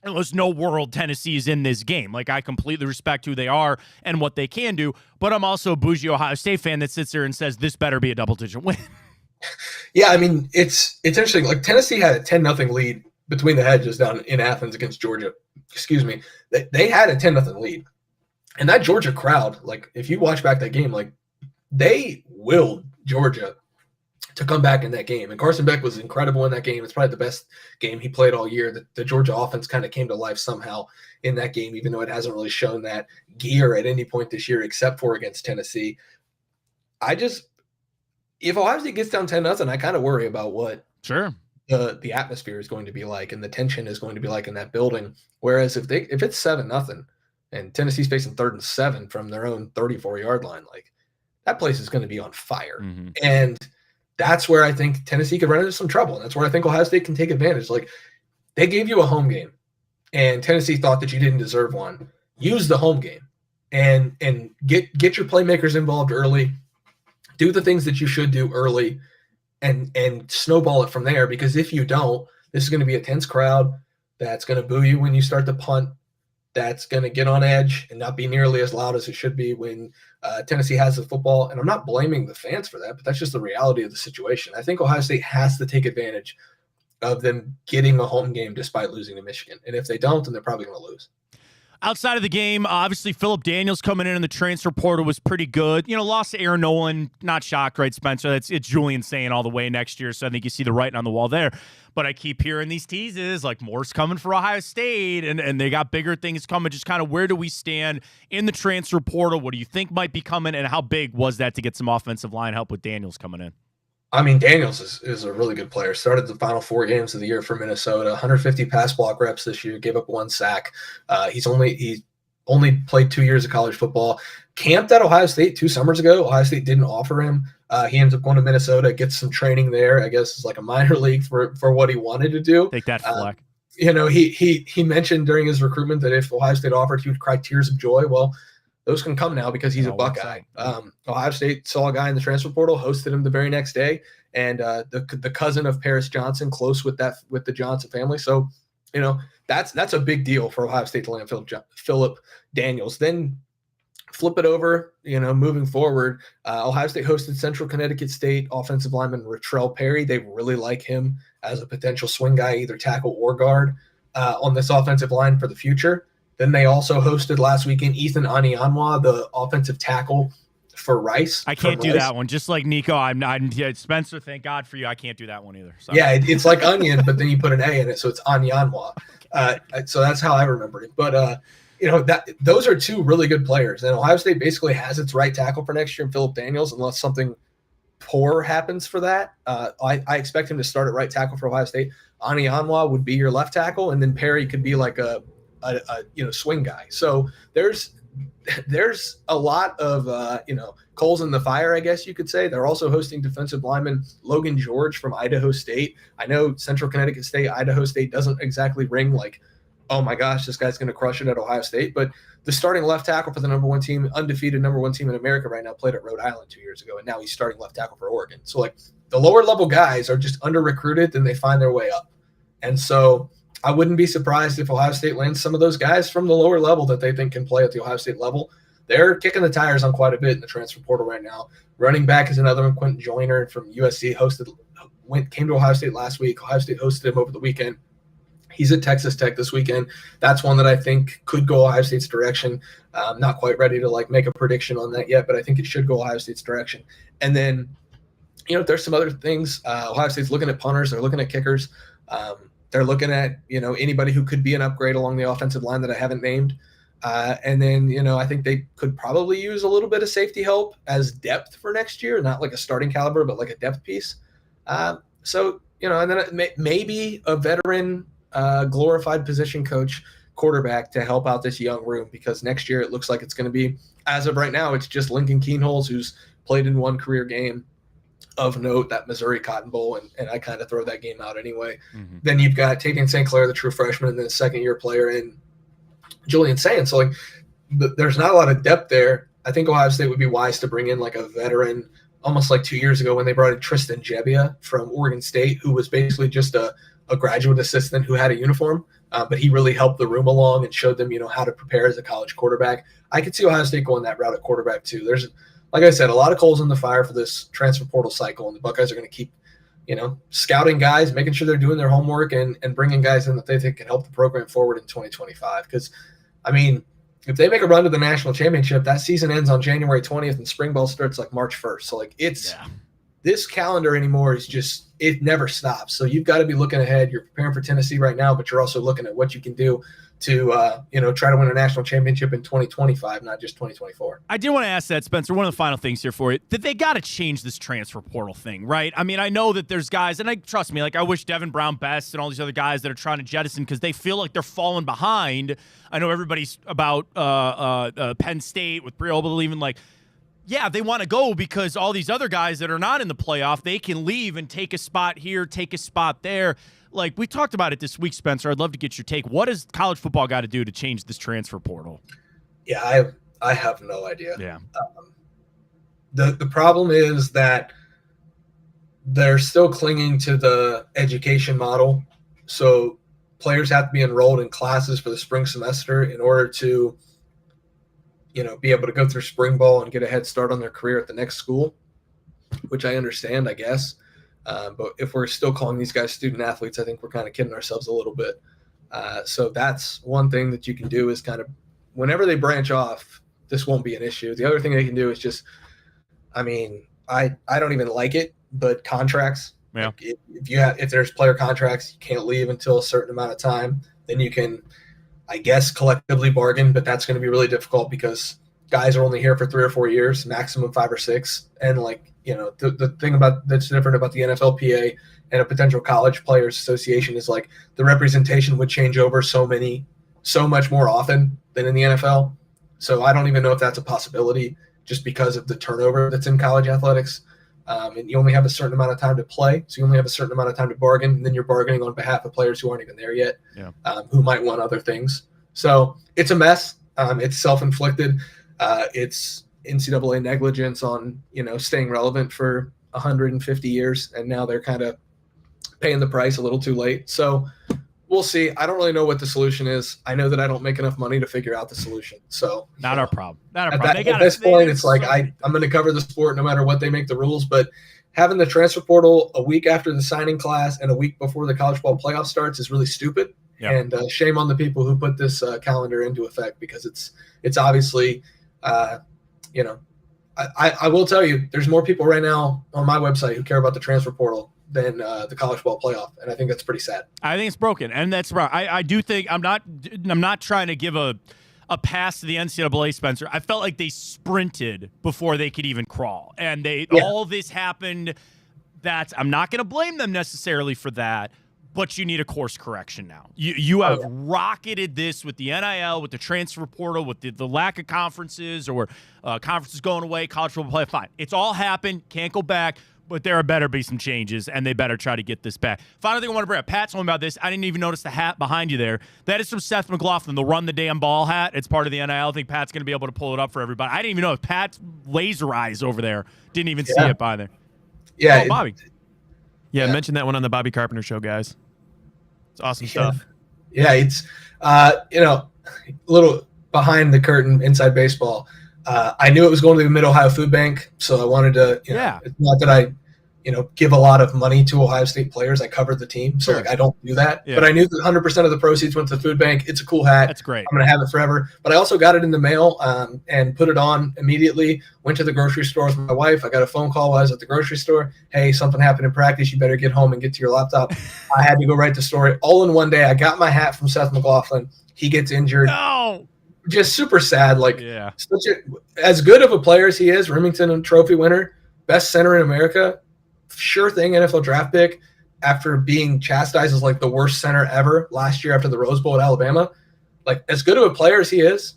there's no world Tennessee's in this game. Like, I completely respect who they are and what they can do, but I'm also a bougie Ohio State fan that sits there and says this better be a double-digit win. Yeah, I mean, it's interesting. Like, Tennessee had a 10-0 lead between the hedges down in Athens against Georgia. Excuse me. They had a 10-0 lead. And that Georgia crowd, like, if you watch back that game, like, they willed Georgia to come back in that game. And Carson Beck was incredible in that game. It's probably the best game he played all year. The Georgia offense kind of came to life somehow in that game, even though it hasn't really shown that gear at any point this year except for against Tennessee. If Ohio State gets down 10-0, I kind of worry about what the atmosphere is going to be like and the tension is going to be like in that building. Whereas if it's 7-0 and Tennessee's facing 3rd and 7 from their own 34-yard line, like, that place is going to be on fire. Mm-hmm. And that's where I think Tennessee could run into some trouble. And that's where I think Ohio State can take advantage. Like, they gave you a home game and Tennessee thought that you didn't deserve one. Use the home game and get your playmakers involved early. Do the things that you should do early and snowball it from there. Because if you don't, this is going to be a tense crowd that's going to boo you when you start to punt. That's going to get on edge and not be nearly as loud as it should be when Tennessee has the football. And I'm not blaming the fans for that, but that's just the reality of the situation. I think Ohio State has to take advantage of them getting a home game despite losing to Michigan. And if they don't, then they're probably going to lose. Outside of the game, obviously Phillip Daniels coming in the transfer portal was pretty good. Lost to Aaron Nolan, not shocked, right, Spencer? It's Julian saying all the way next year, so I think you see the writing on the wall there. But I keep hearing these teases, like more's coming for Ohio State, and they got bigger things coming. Just kind of where do we stand in the transfer portal? What do you think might be coming, and how big was that to get some offensive line help with Daniels coming in? I mean, Daniels is a really good player. Started the final 4 games of the year for Minnesota. 150 pass block reps this year. Gave up 1 sack. He's only played 2 years of college football. Camped at Ohio State 2 summers ago. Ohio State didn't offer him. He ends up going to Minnesota, gets some training there. I guess it's like a minor league for what he wanted to do. Take that, Fleck. He mentioned during his recruitment that if Ohio State offered, he would cry tears of joy. Well, those can come now because he's a Buckeye. Ohio State saw a guy in the transfer portal, hosted him the very next day, and the cousin of Paris Johnson, close with the Johnson family. So, that's a big deal for Ohio State to land Phillip Daniels. Then flip it over, moving forward, Ohio State hosted Central Connecticut State offensive lineman Retrell Perry. They really like him as a potential swing guy, either tackle or guard on this offensive line for the future. Then they also hosted last weekend Ethan Anianwa, the offensive tackle for Rice. I can't do that one. Just like Nico, I'm Spencer, thank God for you. I can't do that one either. Sorry. Yeah, it's like onion, but then you put an A in it, so it's Anianwa. So that's how I remembered it. But those are 2 really good players. And Ohio State basically has its right tackle for next year in Phillip Daniels, unless something poor happens for that. I expect him to start at right tackle for Ohio State. Anianwa would be your left tackle, and then Perry could be like a swing guy. So there's a lot of coals in the fire, I guess you could say. They're also hosting defensive lineman Logan George from Idaho State. I know Central Connecticut State, Idaho State doesn't exactly ring like, oh my gosh, this guy's going to crush it at Ohio State. But the starting left tackle for the number 1 team, undefeated number 1 team in America right now, played at Rhode Island 2 years ago, and now he's starting left tackle for Oregon. So like the lower level guys are just under recruited, then they find their way up. And so I wouldn't be surprised if Ohio State lands some of those guys from the lower level that they think can play at the Ohio State level. They're kicking the tires on quite a bit in the transfer portal right now. Running back is another one, Quentin Joyner from USC, came to Ohio State last week. Ohio State hosted him over the weekend. He's at Texas Tech this weekend. That's one that I think could go Ohio State's direction. I'm not quite ready to like make a prediction on that yet, but I think it should go Ohio State's direction. And then, there's some other things. Ohio State's looking at punters. They're looking at kickers. They're looking at, anybody who could be an upgrade along the offensive line that I haven't named. And then, I think they could probably use a little bit of safety help as depth for next year, not like a starting caliber, but like a depth piece. And then maybe a veteran glorified position coach quarterback to help out this young room, because next year it looks like it's going to be, as of right now, it's just Lincoln Keenholz, who's played in one career game of note, that Missouri Cotton Bowl, and I kind of throw that game out anyway. Mm-hmm. Then you've got Tavian St. Clair, the true freshman, and then a second-year player in Julian Sands. So, there's not a lot of depth there. I think Ohio State would be wise to bring in like a veteran, almost like 2 years ago when they brought in Tristan Gebbia from Oregon State, who was basically just a graduate assistant who had a uniform, but he really helped the room along and showed them, how to prepare as a college quarterback. I could see Ohio State going that route at quarterback too. There's, like I said, a lot of coals in the fire for this transfer portal cycle, and the Buckeyes are going to keep, scouting guys, making sure they're doing their homework and bringing guys in that they think can help the program forward in 2025. Because, if they make a run to the national championship, that season ends on January 20th and spring ball starts like March 1st. So, this calendar anymore is just, it never stops. So you've got to be looking ahead. You're preparing for Tennessee right now, but you're also looking at what you can do to, try to win a national championship in 2025, not just 2024. I did want to ask that, Spencer, one of the final things here for you, that they got to change this transfer portal thing, right? I know that there's guys, and trust me, I wish Devin Brown best and all these other guys that are trying to jettison because they feel like they're falling behind. I know everybody's about Penn State with Brill believing they want to go because all these other guys that are not in the playoff, they can leave and take a spot here, take a spot there. We talked about it this week, Spencer. I'd love to get your take. What does college football got to do to change this transfer portal? Yeah, I have no idea. Yeah. The problem is that they're still clinging to the education model. So players have to be enrolled in classes for the spring semester in order to be able to go through spring ball and get a head start on their career at the next school, which I understand, I guess. But if we're still calling these guys student athletes, I think we're kind of kidding ourselves a little bit. So that's one thing that you can do is kind of, whenever they branch off, this won't be an issue. The other thing they can do is just, I don't even like it, but contracts. Yeah. If there's player contracts, you can't leave until a certain amount of time, then you can, I guess, collectively bargain, but that's going to be really difficult because guys are only here for 3 or 4 years, maximum 5 or 6. And the thing that's different about the NFLPA and a potential college players association is the representation would change over so much more often than in the NFL. So I don't even know if that's a possibility just because of the turnover that's in college athletics. And you only have a certain amount of time to play. So you only have a certain amount of time to bargain. And then you're bargaining on behalf of players who aren't even there yet, who might want other things. So it's a mess. It's self-inflicted. It's NCAA negligence on, staying relevant for 150 years. And now they're kind of paying the price a little too late. So we'll see. I don't really know what the solution is. I know that I don't make enough money to figure out the solution. So not our problem. At this point, it's I'm going to cover the sport no matter what they make the rules. But having the transfer portal a week after the signing class and a week before the college football playoff starts is really stupid. Yep. And shame on the people who put this calendar into effect, because it's obviously, I will tell you, there's more people right now on my website who care about the transfer portal than the college football playoff, and I think that's pretty sad. I think it's broken, and that's right. I do think I'm not trying to give a pass to the NCAA, Spencer. I felt like they sprinted before they could even crawl, and all this happened. I'm not going to blame them necessarily for that, but you need a course correction now. You have rocketed this with the NIL, with the transfer portal, with the lack of conferences or conferences going away, college football play. Fine. It's all happened. Can't go back. But there better be some changes, and they better try to get this back. Final thing I want to bring up. Pat told me about this. I didn't even notice the hat behind you there. That is from Seth McLaughlin, the Run the Damn Ball hat. It's part of the NIL. I think Pat's going to be able to pull it up for everybody. I didn't even know if Pat's laser eyes over there. Didn't even see it by there. Yeah. Oh, Bobby. Yeah, mention that one on the Bobby Carpenter show, guys. It's awesome stuff. Yeah, it's, a little behind the curtain inside baseball. I knew it was going to the Mid-Ohio Food Bank, so I wanted to, it's not that I, give a lot of money to Ohio State players. I covered the team, so I don't do that. Yeah. But I knew that 100% of the proceeds went to the food bank. It's a cool hat. That's great. I'm going to have it forever. But I also got it in the mail and put it on immediately. Went to the grocery store with my wife. I got a phone call while I was at the grocery store. Hey, something happened in practice. You better get home and get to your laptop. I had to go write the story all in one day. I got my hat from Seth McLaughlin. He gets injured. No. Just super sad. Yeah. As good of a player as he is, Remington Trophy winner, best center in America, sure thing NFL draft pick after being chastised as the worst center ever last year after the Rose Bowl at Alabama. As good of a player as he is,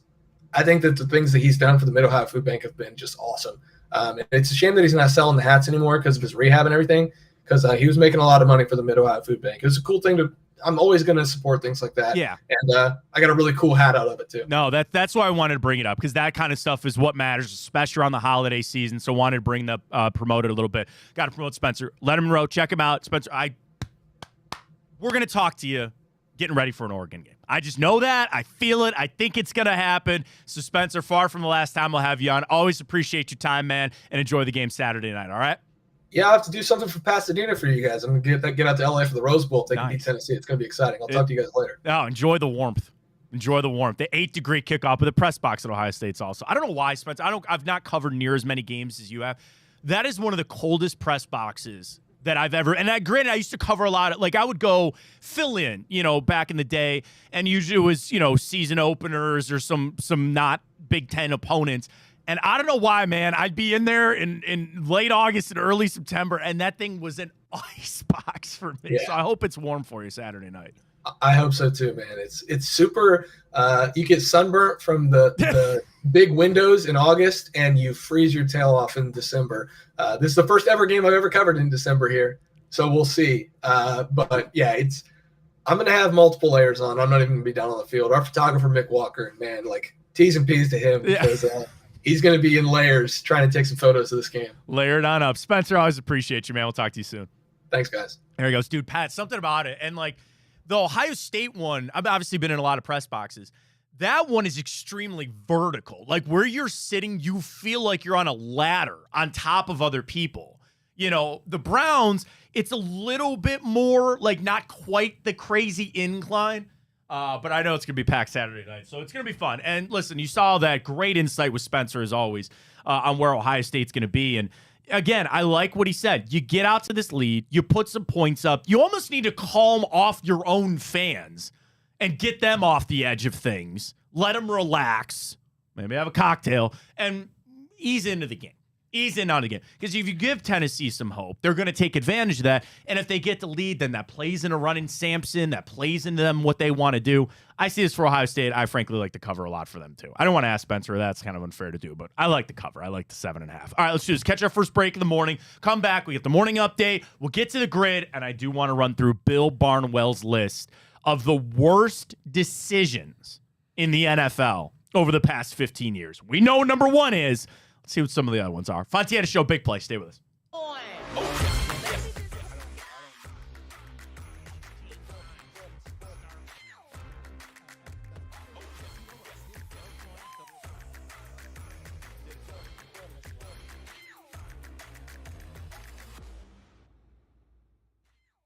I think that the things that he's done for the Mid-Ohio Food Bank have been just awesome. It's a shame that he's not selling the hats anymore because of his rehab and everything, because he was making a lot of money for the Mid-Ohio Food Bank. It was a cool thing I'm always going to support things like that. Yeah. And I got a really cool hat out of it too. No, that's why I wanted to bring it up, because that kind of stuff is what matters, especially around the holiday season. So wanted to bring the promote it a little bit. Got to promote Spencer. Lettermen Row. Check him out. Spencer, we're going to talk to you getting ready for an Oregon game. I just know that. I feel it. I think it's going to happen. So Spencer, far from the last time we'll have you on. Always appreciate your time, man, and enjoy the game Saturday night, all right? Yeah, I'll have to do something for Pasadena for you guys. I'm going to get out to LA for the Rose Bowl. They can beat Tennessee. It's going to be exciting. I'll talk to you guys later. Oh, enjoy the warmth. Enjoy the warmth. The 8-degree kickoff, but the press box at Ohio State's also. I don't know why, Spencer. I've not covered near as many games as you have. That is one of the coldest press boxes that I've ever. And granted, I used to cover a lot of, I would go fill in, back in the day, and usually it was, season openers or some not Big Ten opponents. And I don't know why, man. I'd be in there in late August and early September, and that thing was an ice box for me. Yeah. So I hope it's warm for you Saturday night. I hope so too, man. It's super. You get sunburnt from the big windows in August, and you freeze your tail off in December. This is the first ever game I've ever covered in December here, so we'll see. But yeah, I'm gonna have multiple layers on. I'm not even gonna be down on the field. Our photographer Mick Walker, man, T's and P's to him because. He's going to be in layers trying to take some photos of this game. Layered on up. Spencer, I always appreciate you, man. We'll talk to you soon. Thanks, guys. There he goes. Dude, Pat, something about it. And, the Ohio State one, I've obviously been in a lot of press boxes. That one is extremely vertical. Where you're sitting, you feel like you're on a ladder on top of other people. The Browns, it's a little bit more, not quite the crazy incline. But I know it's going to be packed Saturday night, so it's going to be fun. And listen, you saw that great insight with Spencer, as always, on where Ohio State's going to be. And again, I like what he said. You get out to this lead, you put some points up. You almost need to calm off your own fans and get them off the edge of things. Let them relax, maybe have a cocktail, and ease into the game. Ease in on the game. Because if you give Tennessee some hope, they're going to take advantage of that. And if they get the lead, then that plays into running Sampson. That plays into them what they want to do. I see this for Ohio State. I frankly like the cover a lot for them, too. I don't want to ask Spencer. That's kind of unfair to do. But I like the cover. I like the 7.5. All right, let's do this. Catch our first break in the morning. Come back. We get the morning update. We'll get to the grid. And I do want to run through Bill Barnwell's list of the worst decisions in the NFL over the past 15 years. We know number one is. Let's see what some of the other ones are. Fontana Show, big play. Stay with us.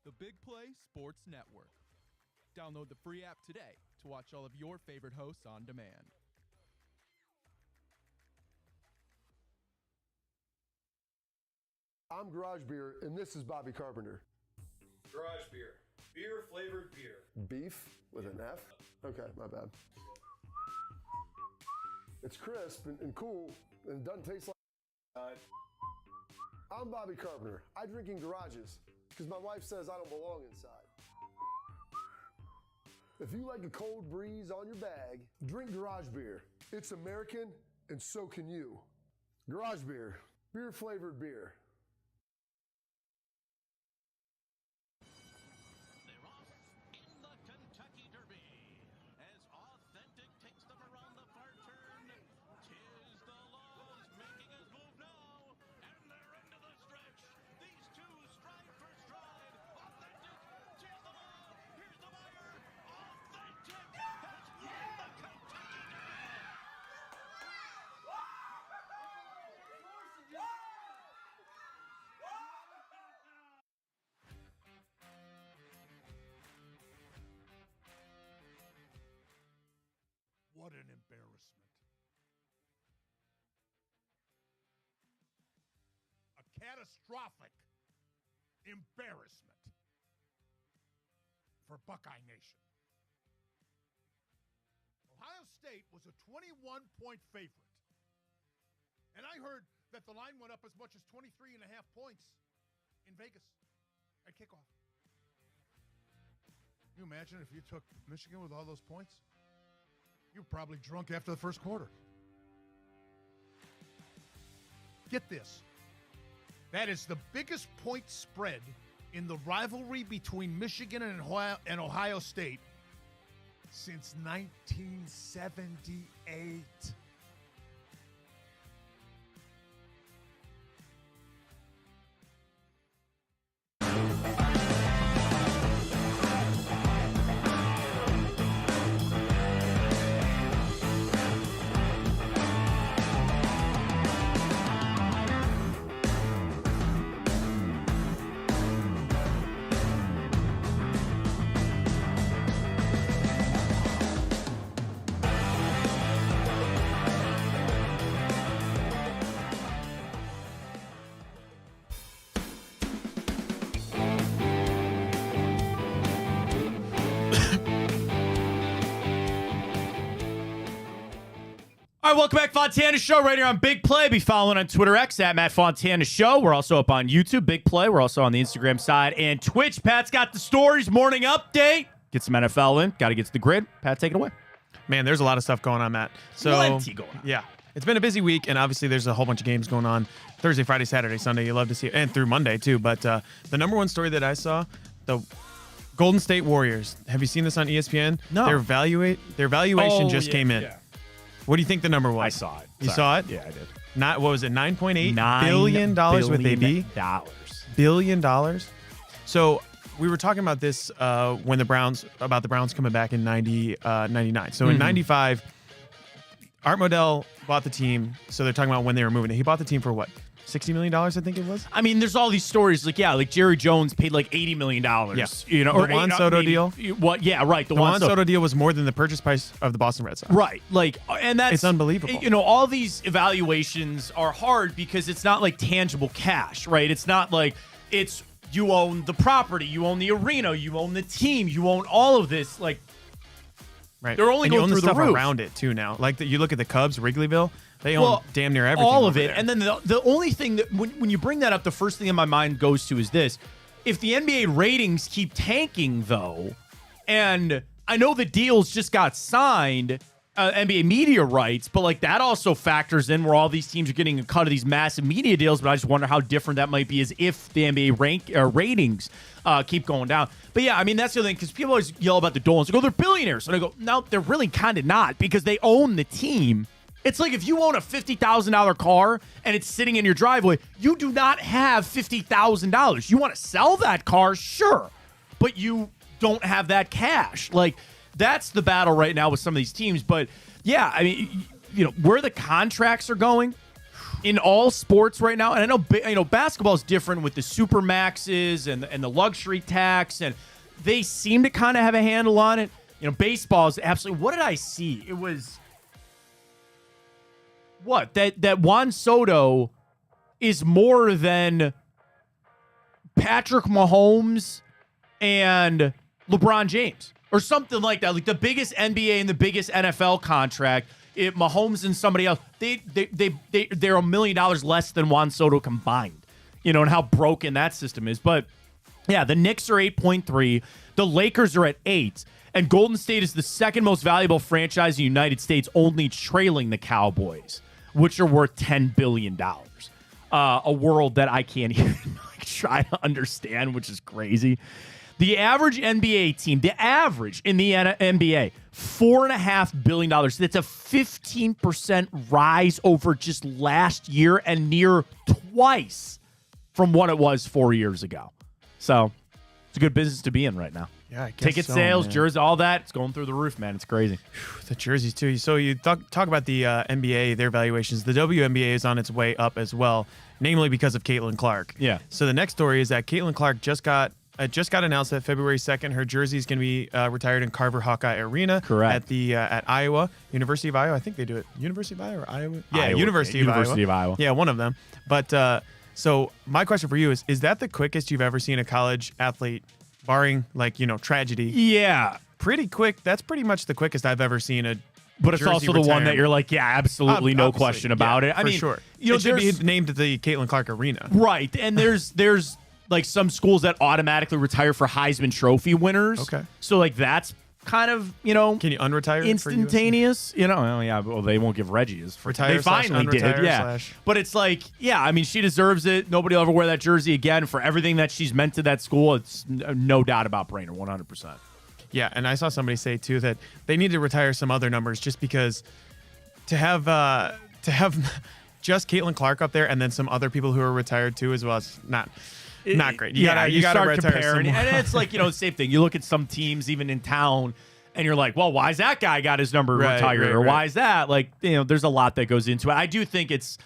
The Big Play Sports Network. Download the free app today to watch all of your favorite hosts on demand. I'm Garage Beer, and this is Bobby Carpenter. Garage Beer. Beer-flavored beer. Beef with an F? Okay, my bad. It's crisp and cool, and it doesn't taste like... I'm Bobby Carpenter. I drink in garages, because my wife says I don't belong inside. If you like a cold breeze on your bag, drink Garage Beer. It's American, and so can you. Garage Beer. Beer-flavored beer. What an embarrassment. A catastrophic embarrassment for Buckeye Nation. Ohio State was a 21-point favorite. And I heard that the line went up as much as 23.5 points in Vegas at kickoff. Can you imagine if you took Michigan with all those points? You were probably drunk after the first quarter. Get this. That is the biggest point spread in the rivalry between Michigan and Ohio State since 1978. All right, welcome back, Fontana Show, right here on Big Play. Be following on Twitter X at Matt Fontana Show. We're also up on YouTube, Big Play. We're also on the Instagram side and Twitch. Pat's got the stories, morning update. Get some NFL in. Got to get to the grid. Pat, take it away. Man, there's a lot of stuff going on, Matt. Plenty going on. Yeah. It's been a busy week, and obviously there's a whole bunch of games going on Thursday, Friday, Saturday, Sunday. You love to see it, and through Monday, too. But the number one story that I saw, the Golden State Warriors. Have you seen this on ESPN? No. Their valuation just came in. Yeah. What do you think the number was? I saw it. You saw it? Yeah, I did. What was it? $9.8 $9 billion with a B? Billion dollars. So we were talking about this when the Browns coming back in 99. So in 95, Art Modell bought the team. So they're talking about when they were moving it. He bought the team for what? $60 million, I think it was. I mean, there's all these stories like Jerry Jones paid like $80 million. Yeah. You know, The Juan Soto deal. What? Yeah, right. The Juan Soto deal was more than the purchase price of the Boston Red Sox. Right. Like, and that's it's unbelievable. You know, all these evaluations are hard because it's not like tangible cash, right? It's not like it's you own the property, you own the arena, you own the team, you own all of this. Like, right. They're only and you going own the through stuff the roof around it too now. Like you look at the Cubs, Wrigleyville. They own damn near everything. All of it. There. And then the only thing that when you bring that up, the first thing in my mind goes to is this. If the NBA ratings keep tanking, though, and I know the deals just got signed, NBA media rights, but like that also factors in where all these teams are getting a cut of these massive media deals. But I just wonder how different that might be as if the NBA ratings keep going down. But yeah, I mean, that's the other thing because people always yell about the Dolans. They go, they're billionaires. And I go, no, they're really kind of not because they own the team. It's like if you own a $50,000 car and it's sitting in your driveway, you do not have $50,000. You want to sell that car, sure, but you don't have that cash. Like, that's the battle right now with some of these teams. But yeah, I mean, you know, where the contracts are going in all sports right now, and I know basketball is different with the super maxes and the luxury tax, and they seem to kind of have a handle on it. You know, baseball is absolutely. What did I see? It was. What? That Juan Soto is more than Patrick Mahomes and LeBron James or something like that. Like the biggest NBA and the biggest NFL contract, Mahomes and somebody else, they're $1 million less than Juan Soto combined. You know, and how broken that system is. But yeah, the Knicks are 8.3, the Lakers are at 8, and Golden State is the second most valuable franchise in the United States, only trailing the Cowboys, which are worth $10 billion. A world that I can't even try to understand, which is crazy. The average NBA team, the average in the NBA, $4.5 billion. That's a 15% rise over just last year and near twice from what it was 4 years ago. So it's a good business to be in right now. Yeah, I guess ticket sales, jerseys, all that, it's going through the roof, man. It's crazy. The jerseys, too. So you talk about the NBA, their valuations. The WNBA is on its way up as well, namely because of Caitlin Clark. Yeah. So the next story is that Caitlin Clark just got it just got announced that February 2nd, her jersey is going to be retired in Carver Hawkeye Arena. Correct. At the at Iowa, University of Iowa. I think they do it. University of Iowa or Iowa? Yeah, Iowa, University of Iowa. Yeah, one of them. But so my question for you is that the quickest you've ever seen a college athlete, barring tragedy? Yeah. Pretty quick. That's pretty much the quickest I've ever seen a. But it's also the one that you're like, yeah, absolutely, no Obviously, question about it. I for mean, sure. It should be named the Caitlin Clark Arena. Right. And there's like some schools that automatically retire for Heisman Trophy winners. Okay. So like that's kind of, Can you unretire instantaneous? Well, they won't give Reggie's. Retire they finally did. Yeah. But it's like, yeah, I mean, she deserves it. Nobody will ever wear that jersey again for everything that she's meant to that school. It's no doubt about Brainer, 100%. Yeah, and I saw somebody say too that they need to retire some other numbers just because to have just Caitlin Clark up there and then some other people who are retired too as well is not great. You gotta start retire comparing, some more. and it's like same thing. You look at some teams even in town, and you're like, well, why is that guy got his number retired, or why is that? Like, there's a lot that goes into it. I do think it's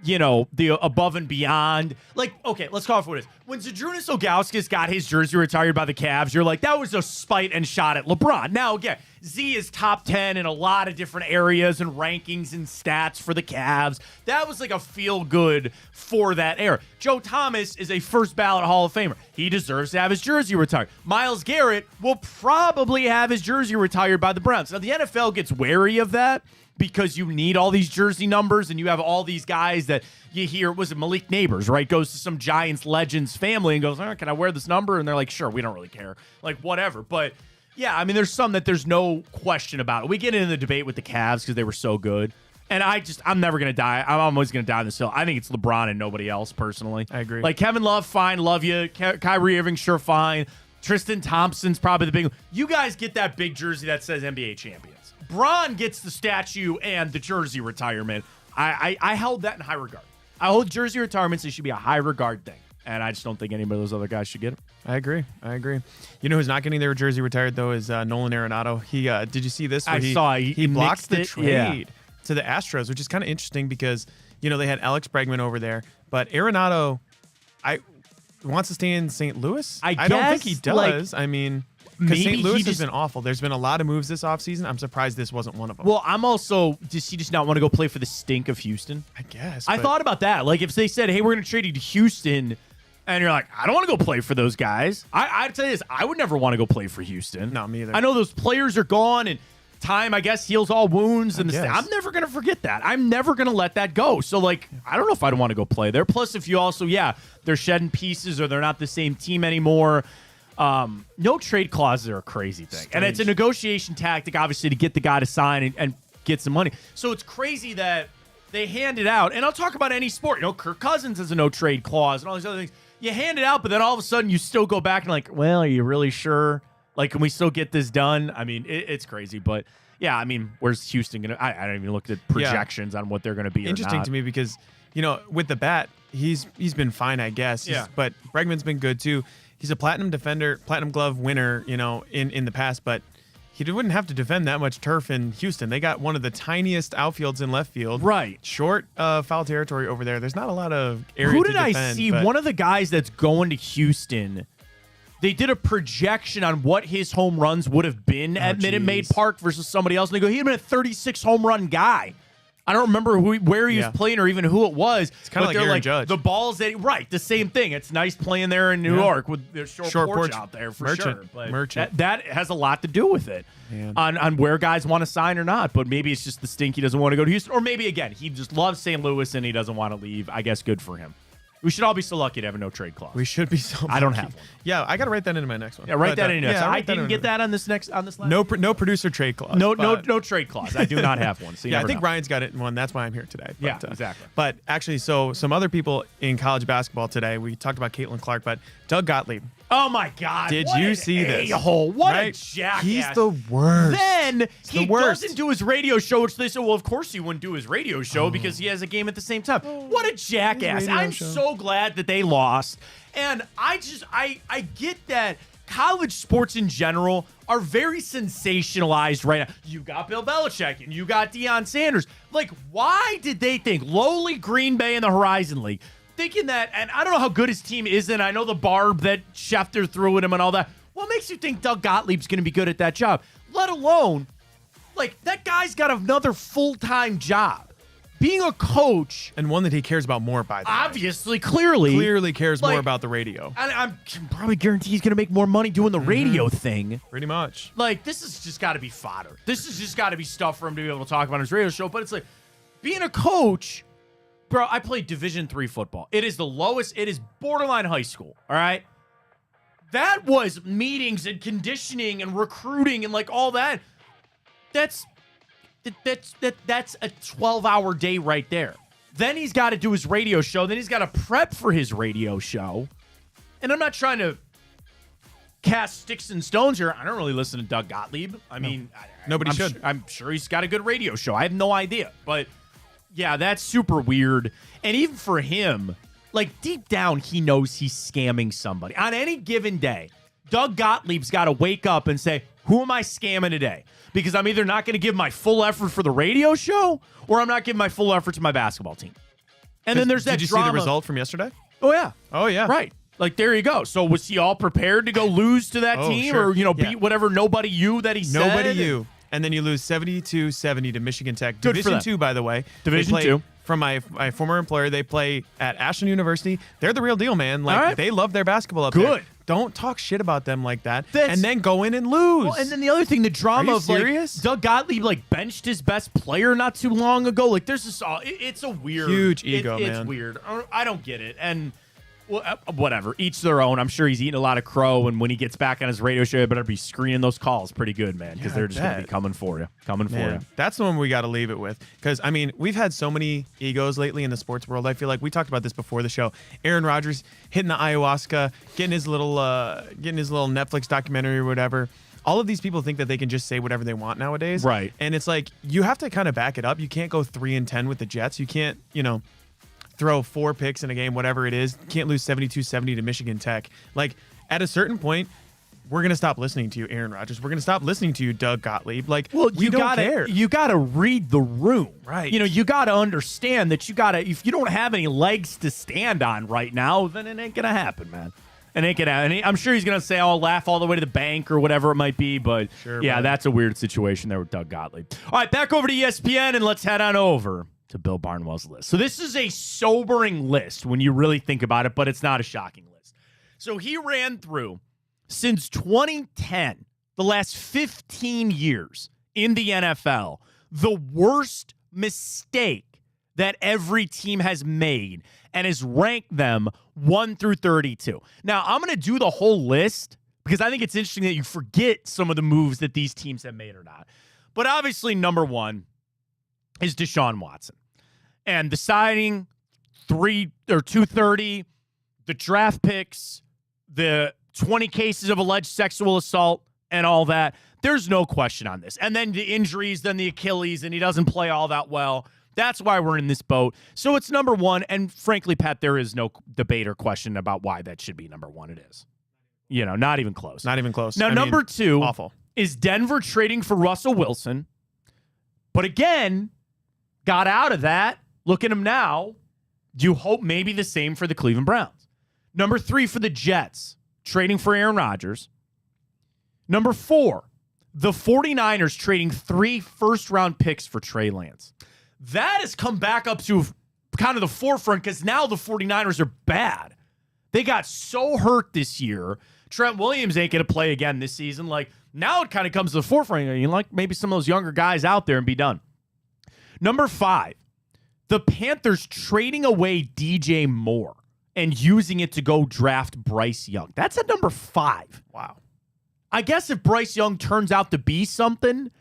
the above and beyond. Like, okay, let's call it for what it is. When Zydrunas Ilgauskas got his jersey retired by the Cavs, you're like, that was a spite and shot at LeBron. Now, again, Z is top 10 in a lot of different areas and rankings and stats for the Cavs. That was like a feel good for that era. Joe Thomas is a first ballot Hall of Famer. He deserves to have his jersey retired. Myles Garrett will probably have his jersey retired by the Browns. Now, the NFL gets wary of that, because you need all these jersey numbers and you have all these guys that you hear. Was it Malik Neighbors, right? Goes to some Giants legends family and goes, can I wear this number? And they're like, sure, we don't really care. Like, whatever. But yeah, I mean, there's some that there's no question about it. We get into the debate with the Cavs because they were so good. And I'm never going to die. I'm always going to die on this hill. I think it's LeBron and nobody else, personally. I agree. Like, Kevin Love, fine, love you. Kyrie Irving, sure, fine. Tristan Thompson's probably the big one. You guys get that big jersey that says NBA champions. Bron gets the statue and the jersey retirement. I held that in high regard. I hold jersey retirements. It should be a high regard thing. And I just don't think any of those other guys should get them. I agree. You know who's not getting their jersey retired, though, is Nolan Arenado. Did you see this? I saw he blocked the trade yeah. to the Astros, which is kind of interesting because, they had Alex Bregman over there. But Arenado, wants to stay in St. Louis? I don't think he does. Because maybe St. Louis has been awful. There's been a lot of moves this offseason. I'm surprised this wasn't one of them. Well, does he just not want to go play for the stink of Houston? I guess. I thought about that. Like, if they said, hey, we're going to trade you to Houston, and you're like, I don't want to go play for those guys. I'd tell you this, I would never want to go play for Houston. No, me either. I know those players are gone, and time, I guess, heals all wounds. I'm never going to forget that. I'm never going to let that go. So, like, I don't know if I'd want to go play there. Plus, if you also, they're shedding pieces or they're not the same team anymore. No trade clauses are a crazy thing. Strange. And it's a negotiation tactic, obviously, to get the guy to sign and get some money. So it's crazy that they hand it out. And I'll talk about any sport. Kirk Cousins has a no trade clause and all these other things. You hand it out, but then all of a sudden you still go back and like, well, are you really sure? Like, can we still get this done? I mean, it's crazy. But, yeah, I mean, where's Houston going to – I don't even look at projections on what they're going to be. Interesting to me because, with the bat, he's been fine, I guess. But Bregman's been good, too. He's a platinum defender, platinum glove winner, in the past, but he wouldn't have to defend that much turf in Houston. They got one of the tiniest outfields in left field. Right. Short foul territory over there. There's not a lot of area Who to did defend. I see? One of the guys that's going to Houston, they did a projection on what his home runs would have been at Minute Maid Park versus somebody else. And they go, he'd have been a 36 home run guy. I don't remember where he was playing or even who it was. It's kind of like Aaron Judge. The balls that the same thing. It's nice playing there in New York with the short porch out there for sure. But that has a lot to do with it on where guys want to sign or not. But maybe it's just the stink he doesn't want to go to Houston, or maybe again he just loves St. Louis and he doesn't want to leave. I guess good for him. We should all be so lucky to have a no trade clause. We should be so lucky. I don't have one. Yeah, I got to write that into my next one. Yeah, write that in next. I didn't get that on this last. No producer trade clause. No trade clause. I do not have one. So I think Ryan's got it in one. That's why I'm here today. But, exactly. But actually, so some other people in college basketball today, we talked about Caitlin Clark, but Doug Gottlieb. Oh my God! Did you see this? A-hole. What a jackass! He's the worst. Then he doesn't do his radio show, which they said, well, of course he wouldn't do his radio show because he has a game at the same time. What a jackass! I'm so glad that they lost, and I get that college sports in general are very sensationalized right now. You got Bill Belichick and you got Deion Sanders. Like, why did they think lowly Green Bay in the Horizon League? thinking that, and I don't know how good his team is, and I know the barb that Schefter threw at him and all that. What makes you think Doug Gottlieb's going to be good at that job? Let alone, like, that guy's got another full-time job. Being a coach. And one that he cares about more, by the way. Obviously, clearly cares more about the radio. And I can probably guarantee he's going to make more money doing the radio thing. Pretty much. Like, this has just got to be fodder. This has just got to be stuff for him to be able to talk about on his radio show. But it's like, being a coach, bro, I played Division III football. It is the lowest. It is borderline high school, all right? That was meetings and conditioning and recruiting and, like, all that. That's a 12-hour day right there. Then he's got to do his radio show. Then he's got to prep for his radio show. And I'm not trying to cast sticks and stones here. I don't really listen to Doug Gottlieb. I mean, nobody should. I'm sure he's got a good radio show. I have no idea. But, yeah, that's super weird. And even for him, like, deep down, he knows he's scamming somebody. On any given day, Doug Gottlieb's got to wake up and say, who am I scamming today? Because I'm either not going to give my full effort for the radio show or I'm not giving my full effort to my basketball team. And then there's that Did you drama. see the result from yesterday? Oh, yeah. Oh, yeah. Right. Like, there you go. So was he all prepared to go lose to that team sure. or, beat whatever nobody you that he said? Nobody you. And then you lose 72-70 to Michigan Tech. Good for Division them. II, by the way. Division II. From my former employer, they play at Ashland University. They're the real deal, man. Like, right. They love their basketball up there. Good. Don't talk shit about them like that and then go in and lose. Well, and then the other thing, the drama of serious? Like Doug Gottlieb benched his best player not too long ago. Like there's this, it's a weird, huge ego, man. It's weird. I don't get it. And whatever, each their own. I'm sure he's eating a lot of crow, and when he gets back on his radio show, he better be screening those calls pretty good, man, because they're just going to be coming for you. That's the one we got to leave it with. Because, I mean, we've had so many egos lately in the sports world. I feel like we talked about this before the show. Aaron Rodgers hitting the ayahuasca, getting his little Netflix documentary or whatever. All of these people think that they can just say whatever they want nowadays. Right. And it's like, you have to kind of back it up. You can't go 3-10 with the Jets. You can't, throw 4 picks in a game, whatever it is. Can't lose 72-70 to Michigan Tech. Like, at a certain point, we're going to stop listening to you, Aaron Rodgers. We're going to stop listening to you, Doug Gottlieb. Like, we don't care. You got to read the room. Right. You got to understand that if you don't have any legs to stand on right now, then it ain't going to happen, man. It ain't going to happen. I'm sure he's going to say, I'll laugh all the way to the bank or whatever it might be. But, that's a weird situation there with Doug Gottlieb. All right, back over to ESPN, and let's head on over to Bill Barnwell's list. So this is a sobering list when you really think about it, but it's not a shocking list. So he ran through, since 2010, the last 15 years in the NFL, the worst mistake that every team has made and has ranked them 1 through 32. Now, I'm going to do the whole list because I think it's interesting that you forget some of the moves that these teams have made or not. But obviously, number 1 is Deshaun Watson. And the signing, 230, the draft picks, the 20 cases of alleged sexual assault, and all that. There's no question on this. And then the injuries, then the Achilles, and he doesn't play all that well. That's why we're in this boat. So it's number 1. And frankly, Pat, there is no debate or question about why that should be number 1. It is. Not even close. Not even close. Now, number 2 awful. Is Denver trading for Russell Wilson. But again, got out of that. Look at him now. Do you hope maybe the same for the Cleveland Browns? Number 3 for the Jets, trading for Aaron Rodgers. Number 4, the 49ers trading 3 first-round picks for Trey Lance. That has come back up to kind of the forefront because now the 49ers are bad. They got so hurt this year. Trent Williams ain't going to play again this season. Like, now it kind of comes to the forefront. Like maybe some of those younger guys out there and be done. Number 5. The Panthers trading away DJ Moore and using it to go draft Bryce Young. That's at number 5. Wow. I guess if Bryce Young turns out to be something,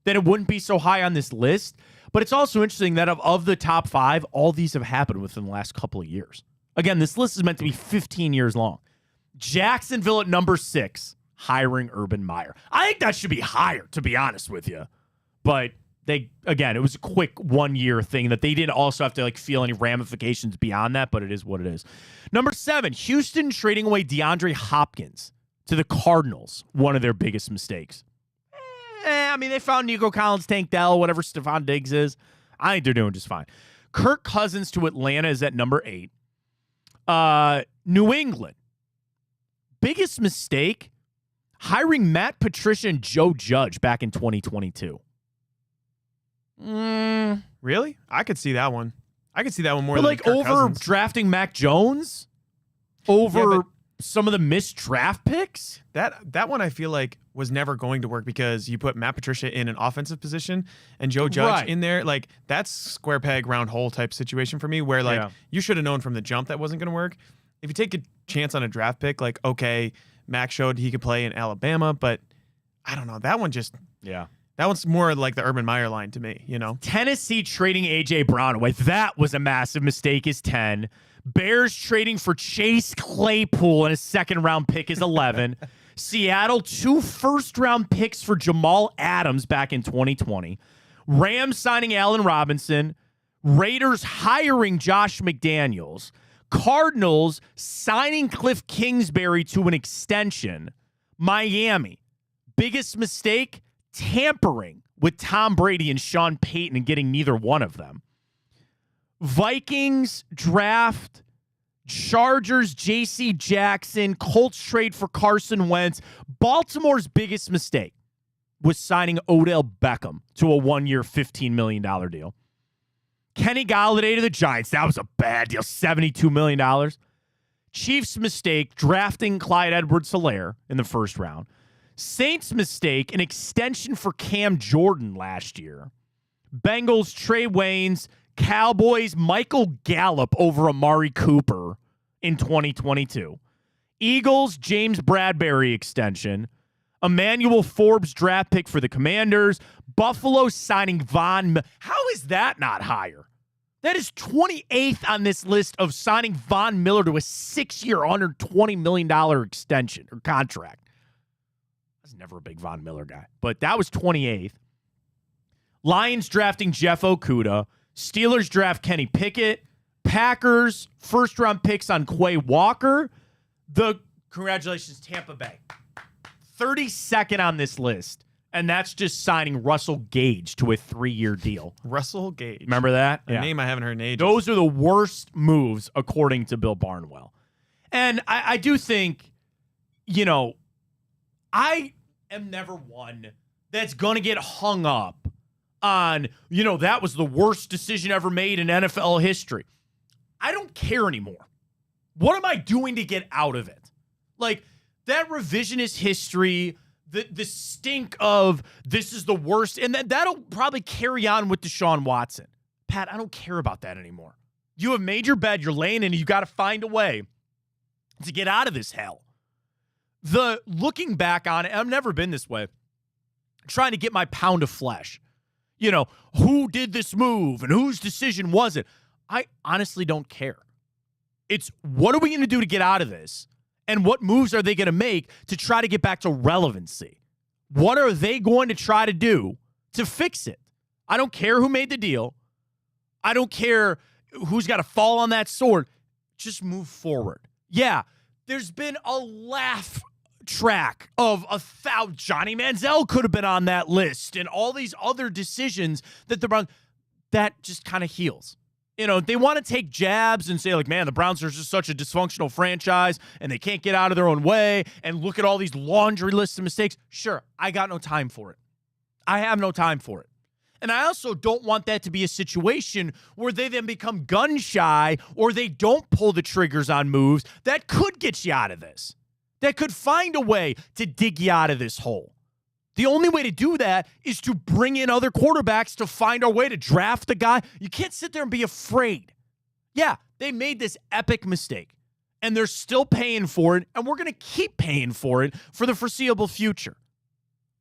then it wouldn't be so high on this list. But it's also interesting that of the top 5, all these have happened within the last couple of years. Again, this list is meant to be 15 years long. Jacksonville at number 6, hiring Urban Meyer. I think that should be higher, to be honest with you. But it was a quick 1-year thing that they didn't also have to feel any ramifications beyond that, but it is what it is. Number 7, Houston trading away DeAndre Hopkins to the Cardinals, one of their biggest mistakes. They found Nico Collins, Tank Dell, whatever Stephon Diggs is. I think they're doing just fine. Kirk Cousins to Atlanta is at number 8. New England. Biggest mistake, hiring Matt Patricia and Joe Judge back in 2022. Really? I could see that one. I could see that one more But than like Kirk over Cousins. drafting Mac Jones? Over some of the missed draft picks? That one I feel like was never going to work because you put Matt Patricia in an offensive position and Joe Judge in there. Like, that's square peg, round hole type situation for me where, like, you should have known from the jump that wasn't going to work. If you take a chance on a draft pick, like, okay, Mac showed he could play in Alabama, but I don't know. That one just... Yeah. That one's more like the Urban Meyer line to me, you know? Tennessee trading A.J. Brown away. That was a massive mistake is 10. Bears trading for Chase Claypool and a second-round pick is 11. Seattle, 2 first-round picks for Jamal Adams back in 2020. Rams signing Allen Robinson. Raiders hiring Josh McDaniels. Cardinals signing Cliff Kingsbury to an extension. Miami, biggest mistake, tampering with Tom Brady and Sean Payton and getting neither one of them. Vikings draft, Chargers, J.C. Jackson, Colts trade for Carson Wentz. Baltimore's biggest mistake was signing Odell Beckham to a 1-year, $15 million deal. Kenny Golladay to the Giants. That was a bad deal, $72 million. Chiefs' mistake, drafting Clyde Edwards-Helaire in the first round. Saints' mistake, an extension for Cam Jordan last year. Bengals, Trey Waynes. Cowboys, Michael Gallup over Amari Cooper in 2022. Eagles, James Bradbury extension. Emmanuel Forbes draft pick for the Commanders. Buffalo signing Von. How is that not higher? That is 28th on this list of signing Von Miller to a 6-year, $120 million extension or contract. I was never a big Von Miller guy, but that was 28th. Lions drafting Jeff Okudah. Steelers draft Kenny Pickett. Packers, first-round picks on Quay Walker. Congratulations, Tampa Bay. 32nd on this list, and that's just signing Russell Gage to a 3-year deal. Russell Gage. Remember that? A name I haven't heard in ages. Those are the worst moves, according to Bill Barnwell. And I do think, I am never one that's going to get hung up on, that was the worst decision ever made in NFL history. I don't care anymore. What am I doing to get out of it? Like, that revisionist history, the stink of this is the worst, and that'll probably carry on with Deshaun Watson. Pat, I don't care about that anymore. You have made your bed, you're laying in, and you got to find a way to get out of this hell. The looking back on it, I've never been this way, trying to get my pound of flesh. Who did this move and whose decision was it? I honestly don't care. It's what are we going to do to get out of this? And what moves are they going to make to try to get back to relevancy? What are they going to try to do to fix it? I don't care who made the deal. I don't care who's got to fall on that sword. Just move forward. Yeah, there's been a laugh track of Johnny Manziel could have been on that list and all these other decisions that the Browns, that just kind of heals. They want to take jabs and say, like, man, the Browns are just such a dysfunctional franchise and they can't get out of their own way and look at all these laundry lists of mistakes. Sure, I got no time for it. I have no time for it. And I also don't want that to be a situation where they then become gun shy or they don't pull the triggers on moves that could get you out of this, that could find a way to dig you out of this hole. The only way to do that is to bring in other quarterbacks to find our way to draft the guy. You can't sit there and be afraid. Yeah, they made this epic mistake, and they're still paying for it, and we're going to keep paying for it for the foreseeable future.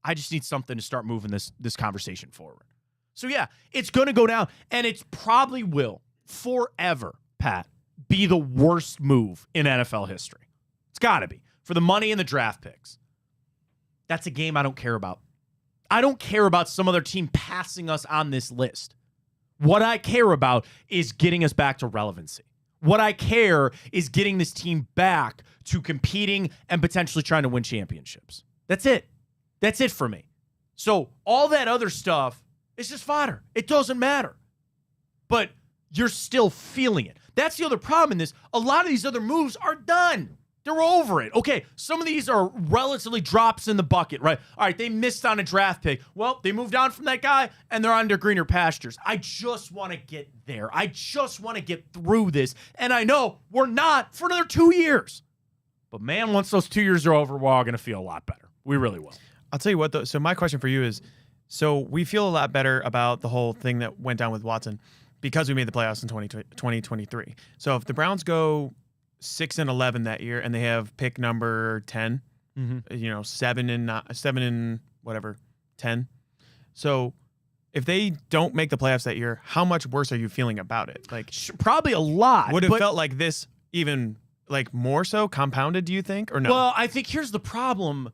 I just need something to start moving this conversation forward. So, yeah, it's going to go down, and it probably will forever, Pat, be the worst move in NFL history. It's got to be, for the money and the draft picks. That's a game I don't care about. I don't care about some other team passing us on this list. What I care about is getting us back to relevancy. What I care is getting this team back to competing and potentially trying to win championships. That's it. That's it for me. So all that other stuff is just fodder. It doesn't matter. But you're still feeling it. That's the other problem in this. A lot of these other moves are done. They're over it. Okay, some of these are relatively drops in the bucket, right? All right, they missed on a draft pick. Well, they moved on from that guy, and they're on to greener pastures. I just want to get there. I just want to get through this. And I know we're not for another 2 years. But, man, once those 2 years are over, we're all going to feel a lot better. We really will. I'll tell you what, though. So my question for you is, so we feel a lot better about the whole thing that went down with Watson because we made the playoffs in 2023. So if the Browns go 6-11 that year, and they have pick number 10. You know, 7 and whatever 10. So if they don't make the playoffs that year, how much worse are you feeling about it? Like probably a lot. Would it felt like this even like more so compounded? Do you think or no? Well, I think here's the problem.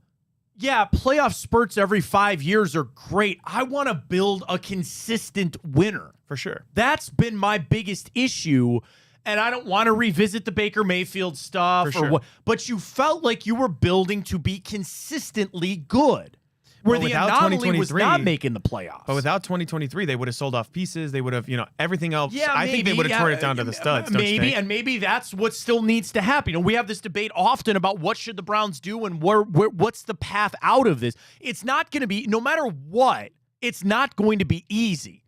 Yeah, playoff spurts every 5 years are great. I want to build a consistent winner. For sure. That's been my biggest issue. And I don't want to revisit the Baker Mayfield stuff For sure. what, but you felt like you were building to be consistently good. Where the anomaly was not making the playoffs. But without 2023, they would have sold off pieces. They would have, you know, everything else. Yeah, I think they would have torn it down to the studs. Maybe, and maybe that's what still needs to happen. You know, we have this debate often about what should the Browns do and what's the path out of this. It's not going to be, no matter what, it's not going to be easy.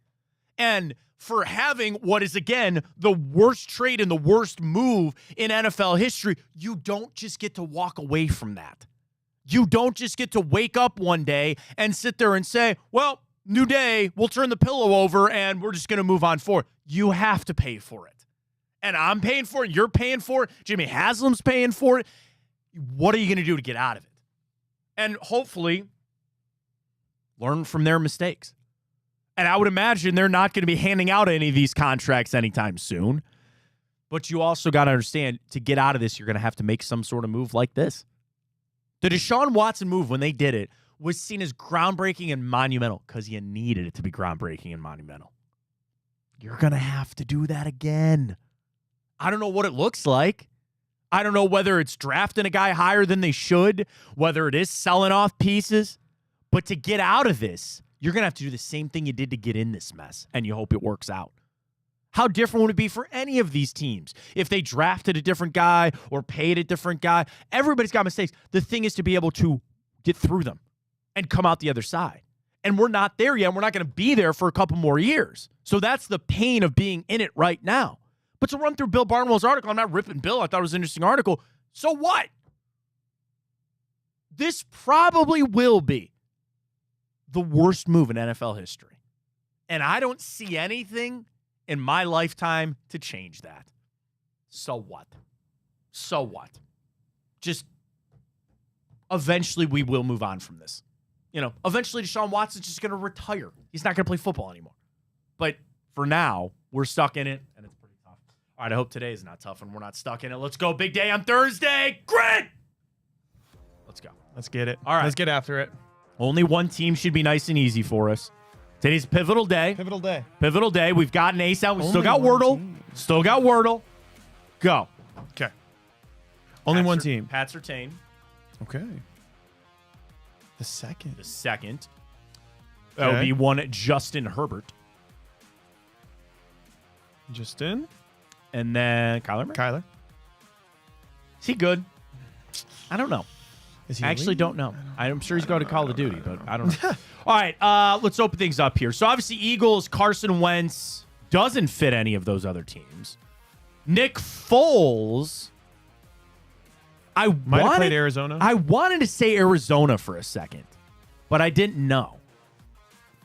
And for having what is, again, the worst trade and the worst move in NFL history, you don't just get to walk away from that. You don't just get to wake up one day and sit there and say, well, new day, we'll turn the pillow over and we're just going to move on forward. You have to pay for it. And I'm paying for it. You're paying for it. Jimmy Haslam's paying for it. What are you going to do to get out of it? And hopefully learn from their mistakes. And I would imagine they're not going to be handing out any of these contracts anytime soon. But you also got to understand, to get out of this, you're going to have to make some sort of move like this. The Deshaun Watson move, when they did it, was seen as groundbreaking and monumental because you needed it to be groundbreaking and monumental. You're going to have to do that again. I don't know what it looks like. I don't know whether it's drafting a guy higher than they should, whether it is selling off pieces. But to get out of this, you're going to have to do the same thing you did to get in this mess, and you hope it works out. How different would it be for any of these teams if they drafted a different guy or paid a different guy? Everybody's got mistakes. The thing is to be able to get through them and come out the other side. And we're not there yet. And we're not going to be there for a couple more years. So that's the pain of being in it right now. But to run through Bill Barnwell's article, I'm not ripping Bill. I thought it was an interesting article. So what? This probably will be the worst move in NFL history. And I don't see anything in my lifetime to change that. So what? So what? Just eventually we will move on from this. You know, eventually Deshaun Watson's just going to retire. He's not going to play football anymore. But for now, we're stuck in it, and it's pretty tough. All right, I hope today is not tough and we're not stuck in it. Let's go. Big day on Thursday. Grit! Let's go. Let's get it. All right. Let's get after it. Only one team should be nice and easy for us. Today's a pivotal day. Pivotal day. Pivotal day. We've got an ace out. We Only still got one Wordle. team. Still got Wordle. Go. Okay. Only one team. Pat Surtain. Okay. The second. The second. That would be one Justin Herbert. Justin. And then Kyler Murray. Kyler. Is he good? I don't know. Is he I actually elite? don't know. I'm sure he's going to Call of Duty, but I don't know. All right, let's open things up here. So obviously Eagles, Carson Wentz doesn't fit any of those other teams. Nick Foles, Might have played Arizona. I wanted to say Arizona for a second, but I didn't know.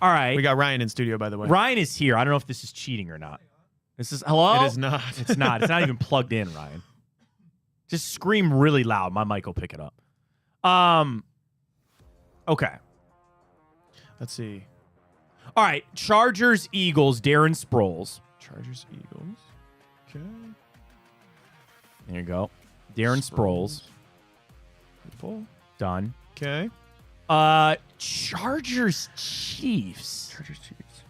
All right. We got Ryan in studio, by the way. Ryan is here. I don't know if this is cheating or not. This is hello? It is not. It's not. It's not even plugged in, Ryan. Just scream really loud. My mic will pick it up. Okay. Let's see. All right. Chargers, Eagles, Darren Sproles. Chargers, Eagles. Okay. There you go. Darren Sproles. Pull. Done. Okay. Chargers, Chiefs. Chargers, Chiefs.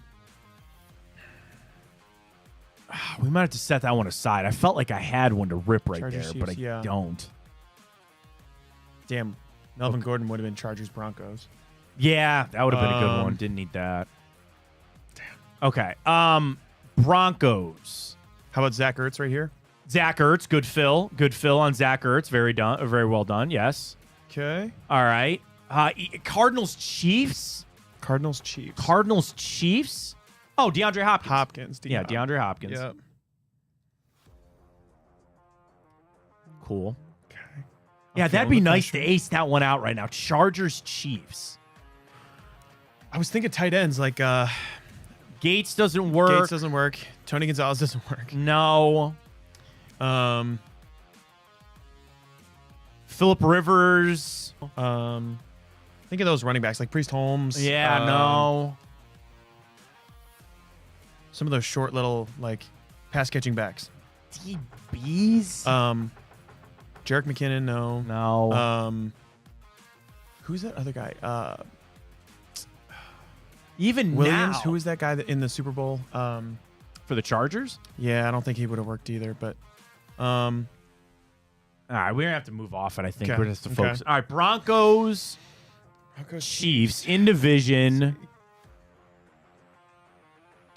We might have to set that one aside. I felt like I had one to rip right Chargers, there, but I Chiefs, don't. Damn. Melvin Gordon would have been Chargers, Broncos. Yeah, that would have been a good one. Didn't need that. Damn. Okay. Broncos. How about Zach Ertz right here? Zach Ertz, good fill. Good fill on Zach Ertz. Very well done. Yes. Okay. All right. Cardinals Chiefs. Cardinals Chiefs. Cardinals Chiefs. Oh, DeAndre Hopkins. Yeah, DeAndre Hopkins. Yep. Cool. Okay. Yeah, that'd be nice to ace that one out right now. Chargers Chiefs. I was thinking tight ends like Gates doesn't work. Gates doesn't work. Tony Gonzalez doesn't work. No. Phillip Rivers. Think of those running backs like Priest Holmes. Yeah, no. Some of those short little like pass catching backs. DBs. Jerick McKinnon, no. No. Who's that other guy? Even Williams. now. Who was that guy that in the Super Bowl? For the Chargers? Yeah, I don't think he would have worked either. But all right, we're gonna have to move off it. I think Okay. we're gonna have to focus. All right, Broncos Chiefs in division.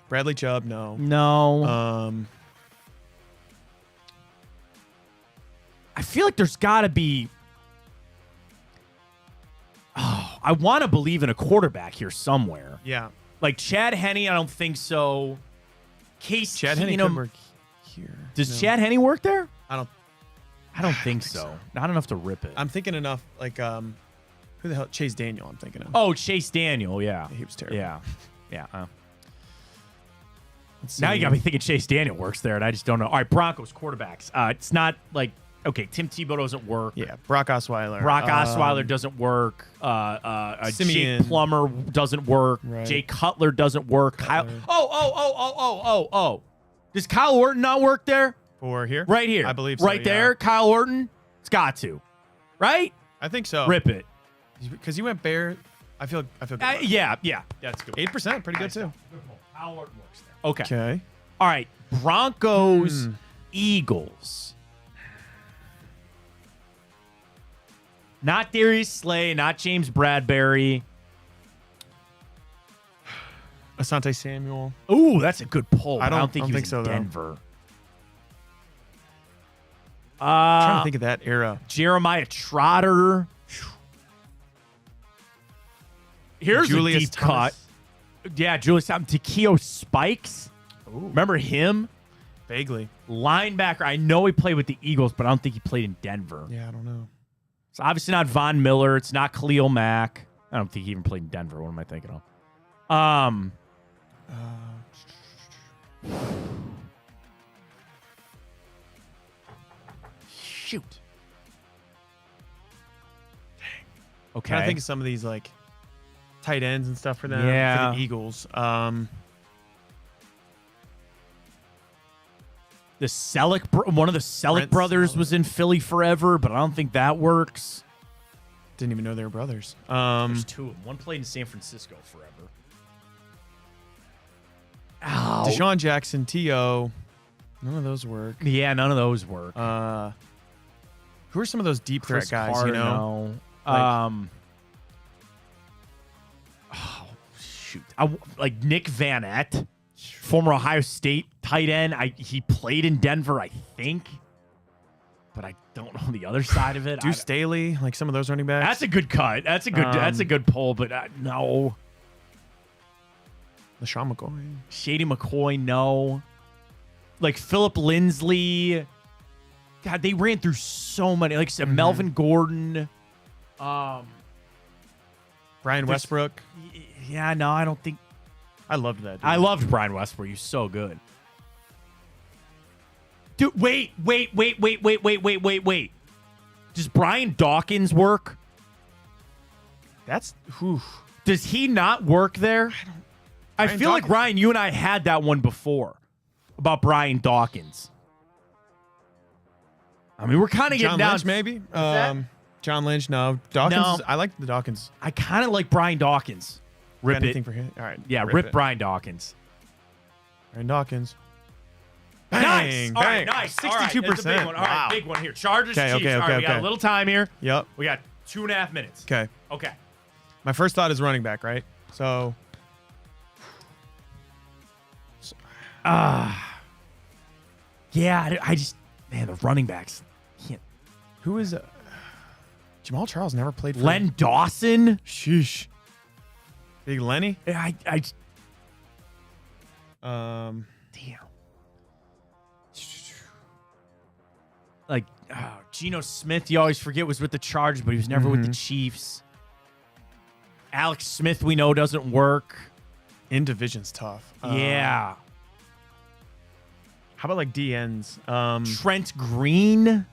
Bradley Chubb, no. No. I feel like there's got to be. Oh, I want to believe in a quarterback here somewhere. Yeah. Like Chad Henne, I don't think so. Case Chad Henne Keenum. could work here. Does No. Chad Henne work there? I don't think so. Not enough to rip it. I'm thinking enough like who the hell? Chase Daniel, I'm thinking of. Oh, Chase Daniel, yeah. He was terrible. Yeah. Yeah. Let's Now you see. got me thinking Chase Daniel works there, and I just don't know. All right, Broncos quarterbacks. It's not like, okay, Tim Tebow doesn't work. Yeah, Brock Osweiler. Brock Osweiler doesn't work. Simeon. Jake Plummer doesn't work. Right. Jay Cutler doesn't work. Kyle. Oh. Does Kyle Orton not work there? For here? Right here. I believe so. Right there, Kyle Orton. It's got to. Right? I think so. Rip it. Because you went Bear. I feel good. Yeah. That's good. 8%, pretty good too. Good pull. Kyle Orton works there. Okay. Okay. All right. Broncos, Eagles. Not Darius Slay, not James Bradbury. Asante Samuel. Ooh, that's a good pull. I don't think he think was so, in though. Denver. I'm trying to think of that era. Jeremiah Trotter. Here's Julius a deep Thomas. cut. Yeah, Julius Thomas. Takeo Spikes. Ooh. Remember him? Vaguely. Linebacker. I know he played with the Eagles, but I don't think he played in Denver. Yeah, I don't know. It's obviously not Von Miller. It's not Khalil Mack. I don't think he even played in Denver. What am I thinking of? Shoot. Dang. Okay. I think of some of these like tight ends and stuff for them. Yeah. For the Eagles. The Selleck, one of the Selleck Brent brothers Selleck. was in Philly forever, but I don't think that works. Didn't even know they were brothers. There's two of them. One played in San Francisco forever. Ow. Deshaun Jackson, T.O. None of those work. Yeah, none of those work. Who are some of those deep Chris threat guys, Carr, you know? no. Like- Oh, shoot. Like Nick Van Ette, former Ohio State tight end. He played in Denver, I think. But I don't know the other side of it. Deuce Staley, like some of those running backs. That's a good cut. That's a good pull, but no. LaShawn McCoy. Shady McCoy, no. Like Philip Lindsay. God, they ran through so many. Like I said, Melvin Gordon. Brian Westbrook. Yeah, no, I don't think. I loved that. Dude. I loved Brian Westbrook. He's so good. Dude, wait. Does Brian Dawkins work? That's whew. Does he not work there? I Brian feel like Dawkins- Ryan, you and I had that one before about Brian Dawkins. I mean, we're kind of getting John down. Lynch, maybe. that? John Lynch, no. Dawkins. No. I like the Dawkins. I kind of like Brian Dawkins. Rip Got anything it. for him? All right. Yeah, rip it. Brian Dawkins. Brian Dawkins. Bang, Nice. All right, bang. nice. All right, 62%. that's a big one. All right, Wow. big one here. Chargers, Okay, Chiefs. okay, All right, okay, we got okay. a little time here. Yep. We got 2.5 minutes. Okay. Okay. My first thought is running back, right? So Yeah, I just man, the running backs can't. Who is Jamal Charles never played for Len Dawson. Sheesh. Big Lenny? Damn. Like Geno Smith, you always forget was with the Chargers, but he was never with the Chiefs. Alex Smith, we know doesn't work. In division's tough. Yeah. How about like DNs? Trent Green.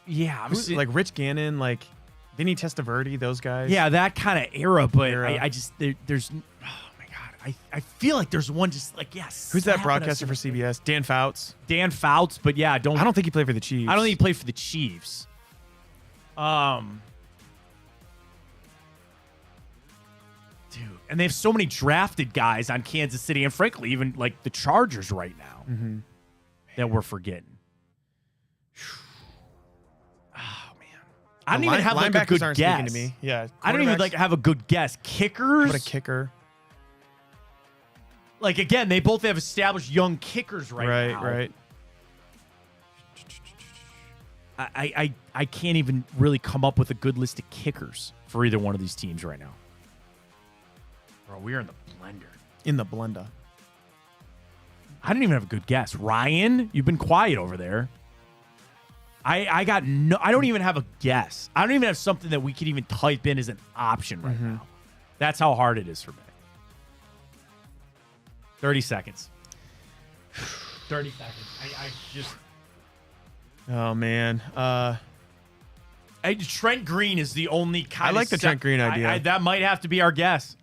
Yeah, obviously, like Rich Gannon, like Vinny Testaverde, those guys. Yeah, that kind of era, but I just there's oh my god, I feel like there's one just like yes. Who's that broadcaster for CBS? Dan Fouts. Dan Fouts, but yeah, I don't think he played for the Chiefs. I don't think he played for the Chiefs. Dude, and they have so many drafted guys on Kansas City, and frankly, even like the Chargers right now that we're forgetting. I don't even have like a good guess. To me. Yeah, I don't even like have a good guess. Kickers? What a kicker! Like again, they both have established young kickers right now. Right. I can't even really come up with a good list of kickers for either one of these teams right now. Bro, we are in the blender. In the blender. I don't even have a good guess. Ryan, you've been quiet over there. I don't even have a guess. I don't even have something that we could even type in as an option right now. That's how hard it is for me. 30 seconds. 30 seconds. I just... Oh, man. Trent Green is the only kind of... I like the Trent Green idea. That might have to be our guess.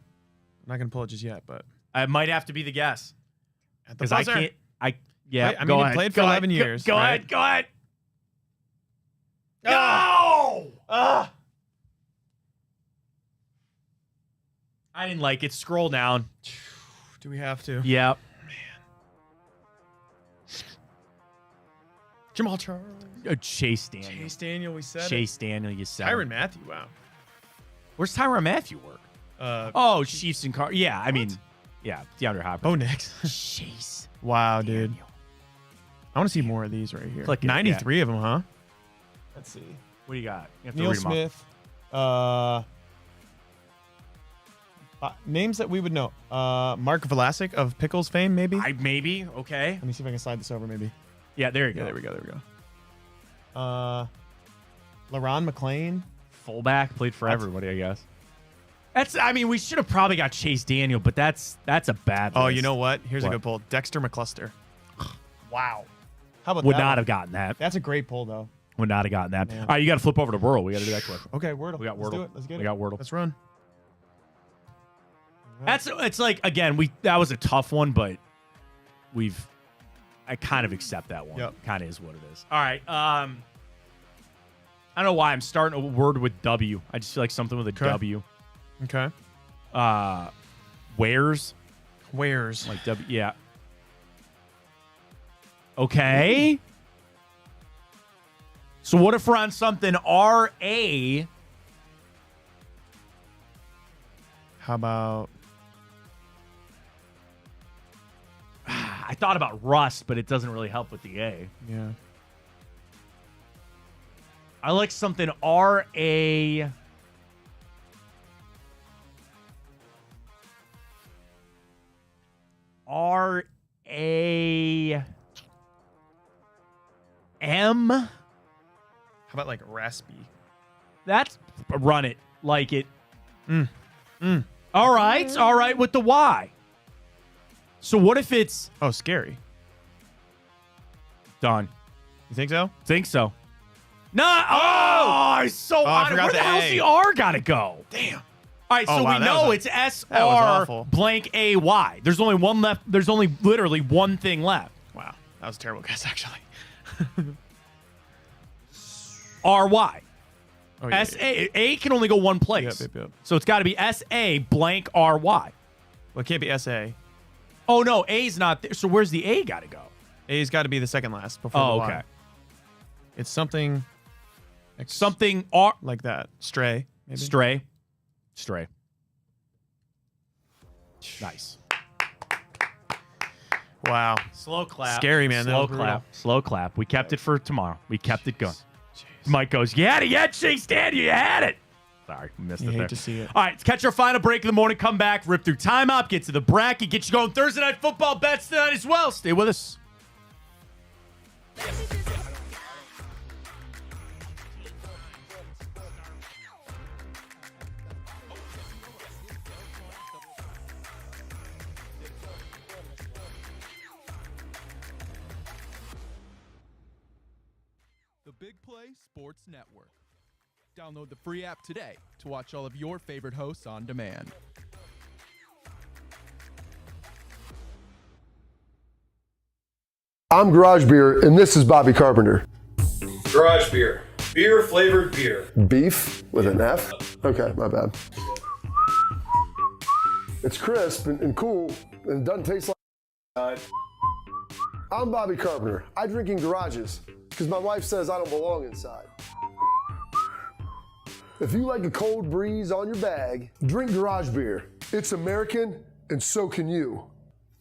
I'm not going to pull it just yet, but... It might have to be the guess. Because I can't... Yeah, I mean, he played for 11 years. Go ahead. No! I didn't like it. Scroll down. Do we have to? Yep. Man. Jamal Charles. Chase Daniel. Chase Daniel, we said Chase Daniel, you said Tyrann Mathieu, wow. Where's Tyrann Mathieu work? Chiefs and Car. Yeah, I mean, yeah, DeAndre Hopkins. Oh, Knicks. Chase. Wow, Daniel. dude. I want to see more of these right here. Click it, 93 of them, huh? Let's see. What do you got? You have to Neil read 'em off. Smith. Names that we would know. Mark Vlasic of Pickles fame, maybe? Maybe. Okay. Let me see if I can slide this over, maybe. Yeah, there you go. Yeah, there we go. LaRon McClain. Fullback. Played for everybody, I guess. We should have probably got Chase Daniel, but that's a bad Oh, list. you know what? Here's a good pull. Dexter McCluster. Wow. How about Would that not one? have gotten that. That's a great pull, though. Would not have gotten that. Man. All right, you got to flip over to Burrow. We got to do that quick. Okay, Wordle. We got Wordle. Let's do it. Let's get it. We got Wordle. Let's run. It's like, again, that was a tough one, but I kind of accept that one. Yep. Kind of is what it is. All right. I don't know why I'm starting a word with W. I just feel like something with a W. Okay. Wares. Like W. Yeah. Okay. So what if we're on something R-A? How about... I thought about Rust, but it doesn't really help with the A. Yeah. I like something R-A... R-A-M? How about like raspy? That's run it. Like it. All right with the Y. So what if it's scary? done? You think so? Think so. No. I forgot where the the hell's A. the R gotta go? Damn. All right, so wow, we that know was it's S that was R awful. blank A Y. There's only one left. There's only literally one thing left. Wow, that was a terrible guess, actually. R Y. Oh, yeah, S A. A can only go one place. Yep. So it's got to be S A blank R Y. Well, it can't be S-A. Oh no, A's not there. So where's the A got to go? A's got to be the second last before Oh, the Y. okay. It's something Something R. like that. Stray. Maybe? Stray. Nice. Wow. Slow clap. Scary, man. That Slow was brutal. clap. Slow clap. We kept it for tomorrow. We kept it going. Mike goes, you had it yet, Chase Dan? You had it. Sorry, we missed You it hate there. to see it. All right, let's catch our final break of the morning. Come back, rip through timeout, get to the bracket, get you going Thursday night football bets tonight as well. Stay with us. The Big Play Sports Network. Download the free app today to watch all of your favorite hosts on demand. I'm Garage Beer, and this is Bobby Carpenter. Garage beer. Beer flavored beer. Beef with an F? Okay, my bad. It's crisp and cool, and it doesn't taste like. I'm Bobby Carpenter. I drink in garages because my wife says I don't belong inside. If you like a cold breeze on your bag, drink Garage Beer. It's American, and so can you.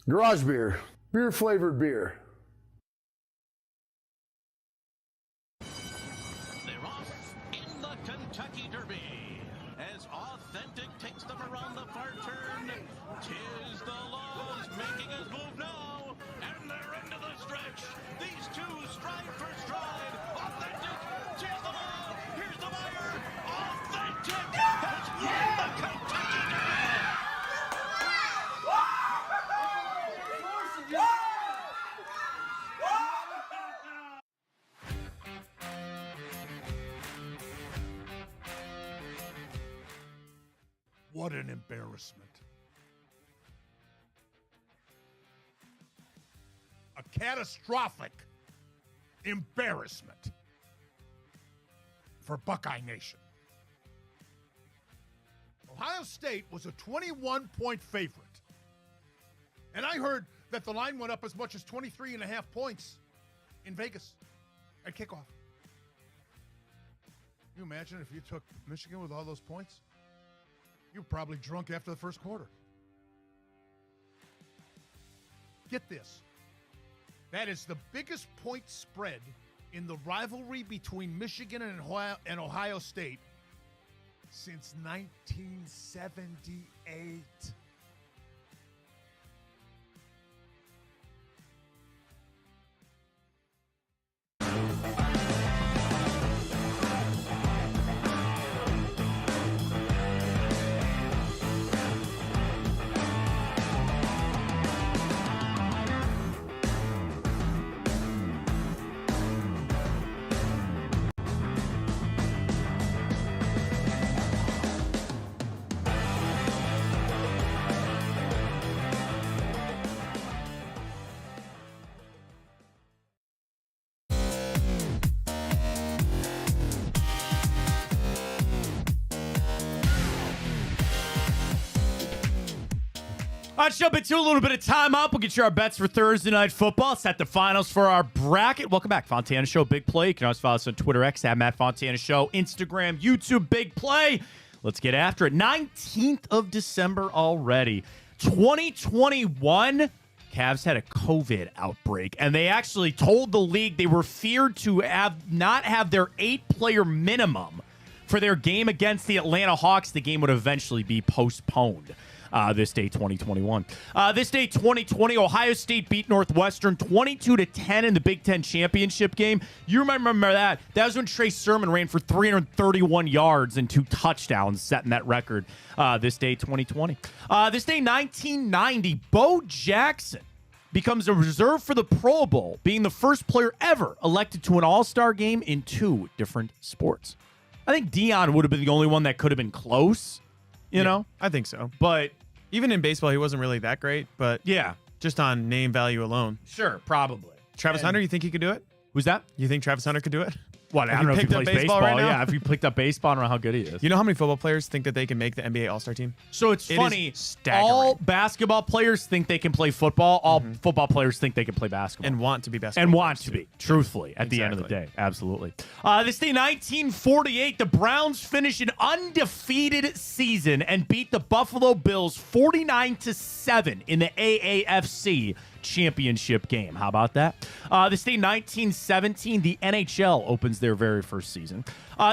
Garage Beer. Beer flavored beer. They're off in the Kentucky Derby as Authentic takes them around the far turn. Tis the Laws making his move now, and they're into the stretch. These two stride for stride. Authentic, tis the Law. Here's the wire. Authentic has won the Kentucky Derby. What an embarrassment. A catastrophic embarrassment for Buckeye Nation. Ohio State was a 21-point favorite. And I heard that the line went up as much as 23.5 points in Vegas at kickoff. Can you imagine if you took Michigan with all those points? You were probably drunk after the first quarter. Get this. That is the biggest point spread in the rivalry between Michigan and Ohio State since 1978. All right, jump into a little bit of time up. We'll get you our bets for Thursday night football. Set the finals for our bracket. Welcome back, Fontana Show Big Play. You can always follow us on Twitter X at Matt Fontana Show, Instagram, YouTube Big Play. Let's get after it. 19th of December already. 2021, Cavs had a COVID outbreak, and they actually told the league they were feared to not have their 8-player minimum for their game against the Atlanta Hawks. The game would eventually be postponed. This day, 2021. This day, 2020, Ohio State beat Northwestern 22-10 in the Big Ten championship game. You remember that? That was when Trey Sermon ran for 331 yards and 2 touchdowns, setting that record. This day, 2020. This day, 1990, Bo Jackson becomes a reserve for the Pro Bowl, being the first player ever elected to an All-Star game in 2 different sports. I think Deion would have been the only one that could have been close, you know? I think so. But even in baseball, he wasn't really that great, but yeah, just on name value alone. sure, probably. Travis Hunter, you think he could do it? Who's that? You think Travis Hunter could do it? What? I Have don't know you if he picked up plays baseball baseball. right now? Yeah, if he picked up baseball, I don't know how good he is. You know how many football players think that they can make the NBA All-Star team? So it's It funny. is staggering. All basketball players think they can play football. All football players think they can play basketball. And want to be basketball And want players, to too. be, truthfully, at the end of the Exactly. day. Absolutely. This day, 1948, the Browns finished an undefeated season and beat the Buffalo Bills 49-7 in the AAFC championship game. How about that? This day, 1917, the NHL opens their very first season.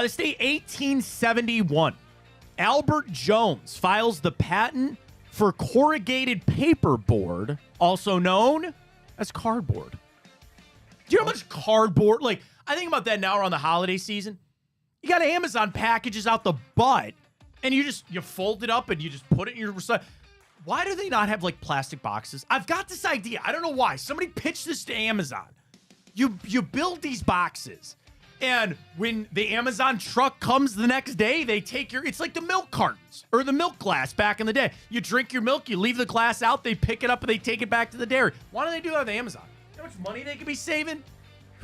This day, 1871, Albert Jones files the patent for corrugated paperboard, also known as cardboard. Do you know how much cardboard? Like, I think about that now around the holiday season. You got Amazon packages out the butt, and you fold it up and you just put it in your recycle. Why do they not have like plastic boxes? I've got this idea. I don't know why. Somebody pitched this to Amazon. You build these boxes, and when the Amazon truck comes the next day, they take it's like the milk cartons or the milk glass back in the day. You drink your milk, you leave the glass out, they pick it up and they take it back to the dairy. Why don't they do that with Amazon? You know how much money they could be saving?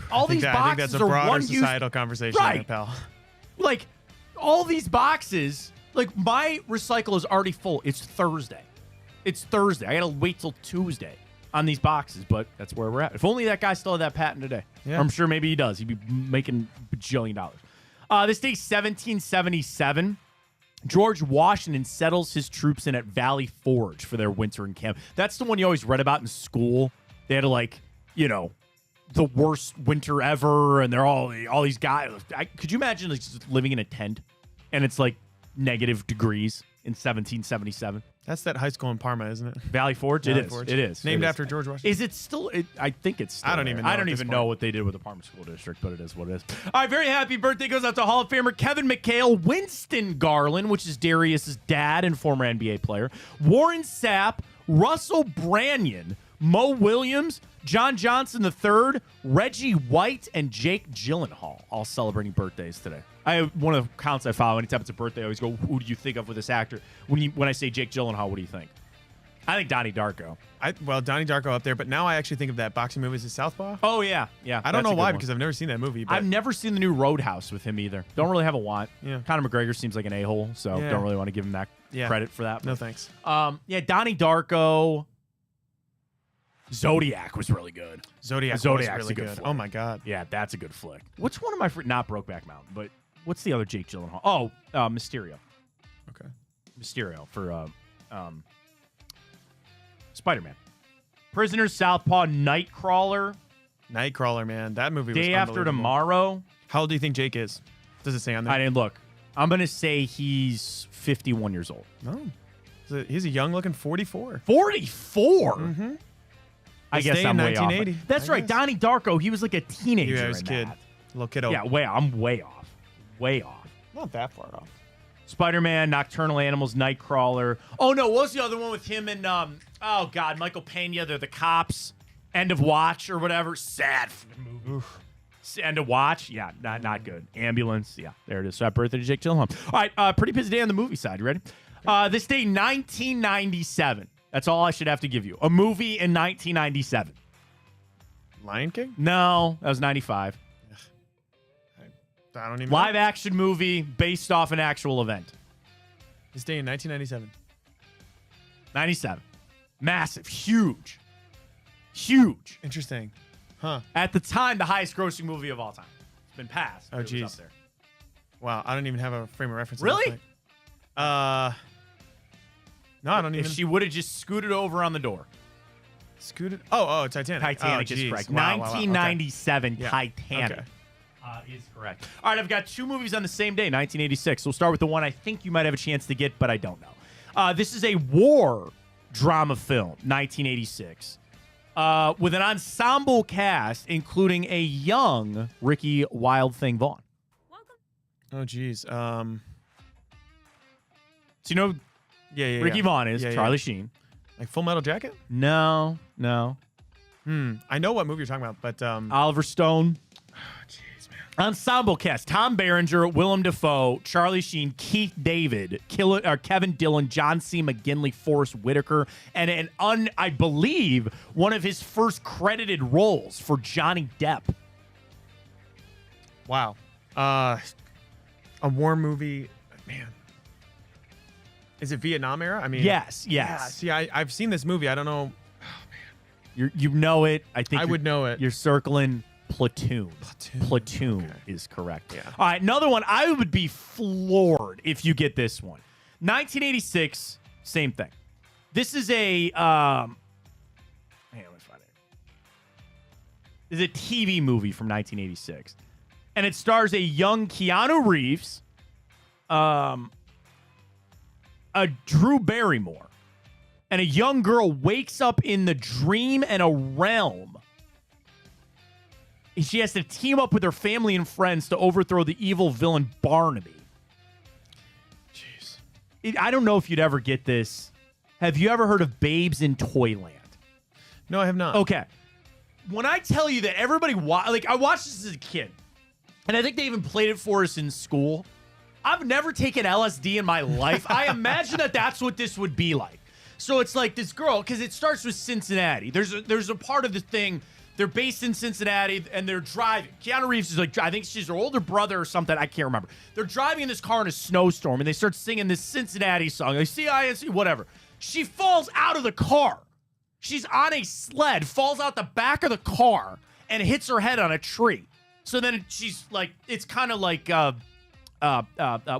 All these I boxes think that's a are broader one use. societal conversation, Right. there, pal. Like, all these boxes, like, my recycle is already full. It's Thursday. I gotta wait till Tuesday on these boxes, but that's where we're at. If only that guy still had that patent today. Yeah. I'm sure maybe he does. He'd be making a bajillion dollars. This day, 1777, George Washington settles his troops in at Valley Forge for their winter encampment. That's the one you always read about in school. They had like, the worst winter ever, and they're all these guys. Could you imagine like just living in a tent and it's like negative degrees in 1777? That's that high school in Parma, isn't it? Valley Forge? Valley It is. Forge. It is. Named It is. after George Washington. Is it still? I think it's still I don't there. even know I at don't this even point. know what they did with the Parma School District, but it is what it is. All right, very happy birthday goes out to Hall of Famer Kevin McHale, Winston Garland, which is Darius's dad and former NBA player, Warren Sapp, Russell Branyan, Mo Williams, John Johnson III, Reggie White, and Jake Gyllenhaal, all celebrating birthdays today. One of the accounts I follow, anytime it's a birthday, I always go, who do you think of with this actor? When I say Jake Gyllenhaal, what do you think? I think Donnie Darko. Donnie Darko up there, but now I actually think of that boxing movie. Is it Southpaw? Oh, yeah. I don't know why, because I've never seen that movie. But I've never seen the new Roadhouse with him either. Don't really have a want. Yeah. Conor McGregor seems like an a-hole, so Yeah. don't really want to give him that credit for that. No thanks. Donnie Darko. Zodiac was really good. Zodiac's really really good. flick. Oh my god. Yeah, that's a good flick. What's one of my not Brokeback Mountain, but what's the other Jake Gyllenhaal? Oh, Mysterio. Okay. Mysterio for Spider-Man. Prisoner, Southpaw, Nightcrawler, Nightcrawler, man, that movie was Day After unbelievable. Tomorrow. How old do you think Jake is? Does it say on there? I didn't look. I'm gonna say he's 51 years old. No. He's a young-looking 44. 44. Mm-hmm. I guess Stay I'm in way off. 1980, That's I right. guess. Donnie Darko. He was like a teenager. Yeah, he was a in kid. that. Little kiddo. Yeah, I'm way off. Way off. Not that far off. Spider-Man, Nocturnal Animals, Nightcrawler. Oh no, what was the other one with him and oh god, Michael Pena? They're the cops. End of Watch or whatever. Sad movie. End of Watch. Yeah, not good. Ambulance. Yeah, there it is. So happy birthday to Jake Gyllenhaal. All right, pretty busy day on the movie side. You ready? This day, 1997. That's all I should have to give you. A movie in 1997. Lion King? No, that was 95. I don't even Live know. action movie based off an actual event. This day in 1997. 97. Massive. Huge. Huge. Interesting. Huh. At the time, the highest grossing movie of all time. It's been passed. Oh, but it was geez. up there. Wow, I don't even have a frame of reference. at Really? this point. No, I don't If even. she would have just scooted over on the door. Scooted. Oh, Titanic. Titanic oh, is geez. correct. Wow, wow, wow. 1997 Okay. Yeah. Titanic Okay. is correct. All right, I've got two movies on the same day, 1986. We'll start with the one I think you might have a chance to get, but I don't know. This is a war drama film, 1986, with an ensemble cast including a young Ricky Wild Thing Vaughn. Oh, geez. So you know Yeah. Ricky Vaughn is Yeah, yeah. Charlie Sheen. Like Full Metal Jacket? No. I know what movie you're talking about, but Oliver Stone. jeez, man. Ensemble cast: Tom Berenger, Willem Dafoe, Charlie Sheen, Keith David, Kevin Dillon, John C. McGinley, Forrest Whitaker, and I believe one of his first credited roles for Johnny Depp. Wow. A war movie, man. Is it Vietnam era? I mean, Yes. Yeah, see, I've seen this movie. I don't know. You know it. I think I would know it. You're circling Platoon. Platoon is correct. Yeah. All right, another one. I would be floored if you get this one. 1986, same thing. This is a hang on, let me find it. This is a TV movie from 1986, and it stars a young Keanu Reeves, a Drew Barrymore, and a young girl wakes up in the dream and a realm. She has to team up with her family and friends to overthrow the evil villain Barnaby. Jeez. I don't know if you'd ever get this. Have you ever heard of Babes in Toyland? No, I have not. Okay. When I tell you that everybody I watched this as a kid, and I think they even played it for us in school. I've never taken LSD in my life. I imagine that that's what this would be like. So it's like this girl, because it starts with Cincinnati. There's a part of the thing. They're based in Cincinnati, and they're driving. Keanu Reeves is like, I think she's her older brother or something. I can't remember. They're driving in this car in a snowstorm, and they start singing this Cincinnati song. Like, C-I-N-C, whatever. She falls out of the car. She's on a sled, falls out the back of the car, and hits her head on a tree. So then she's like, it's kind of like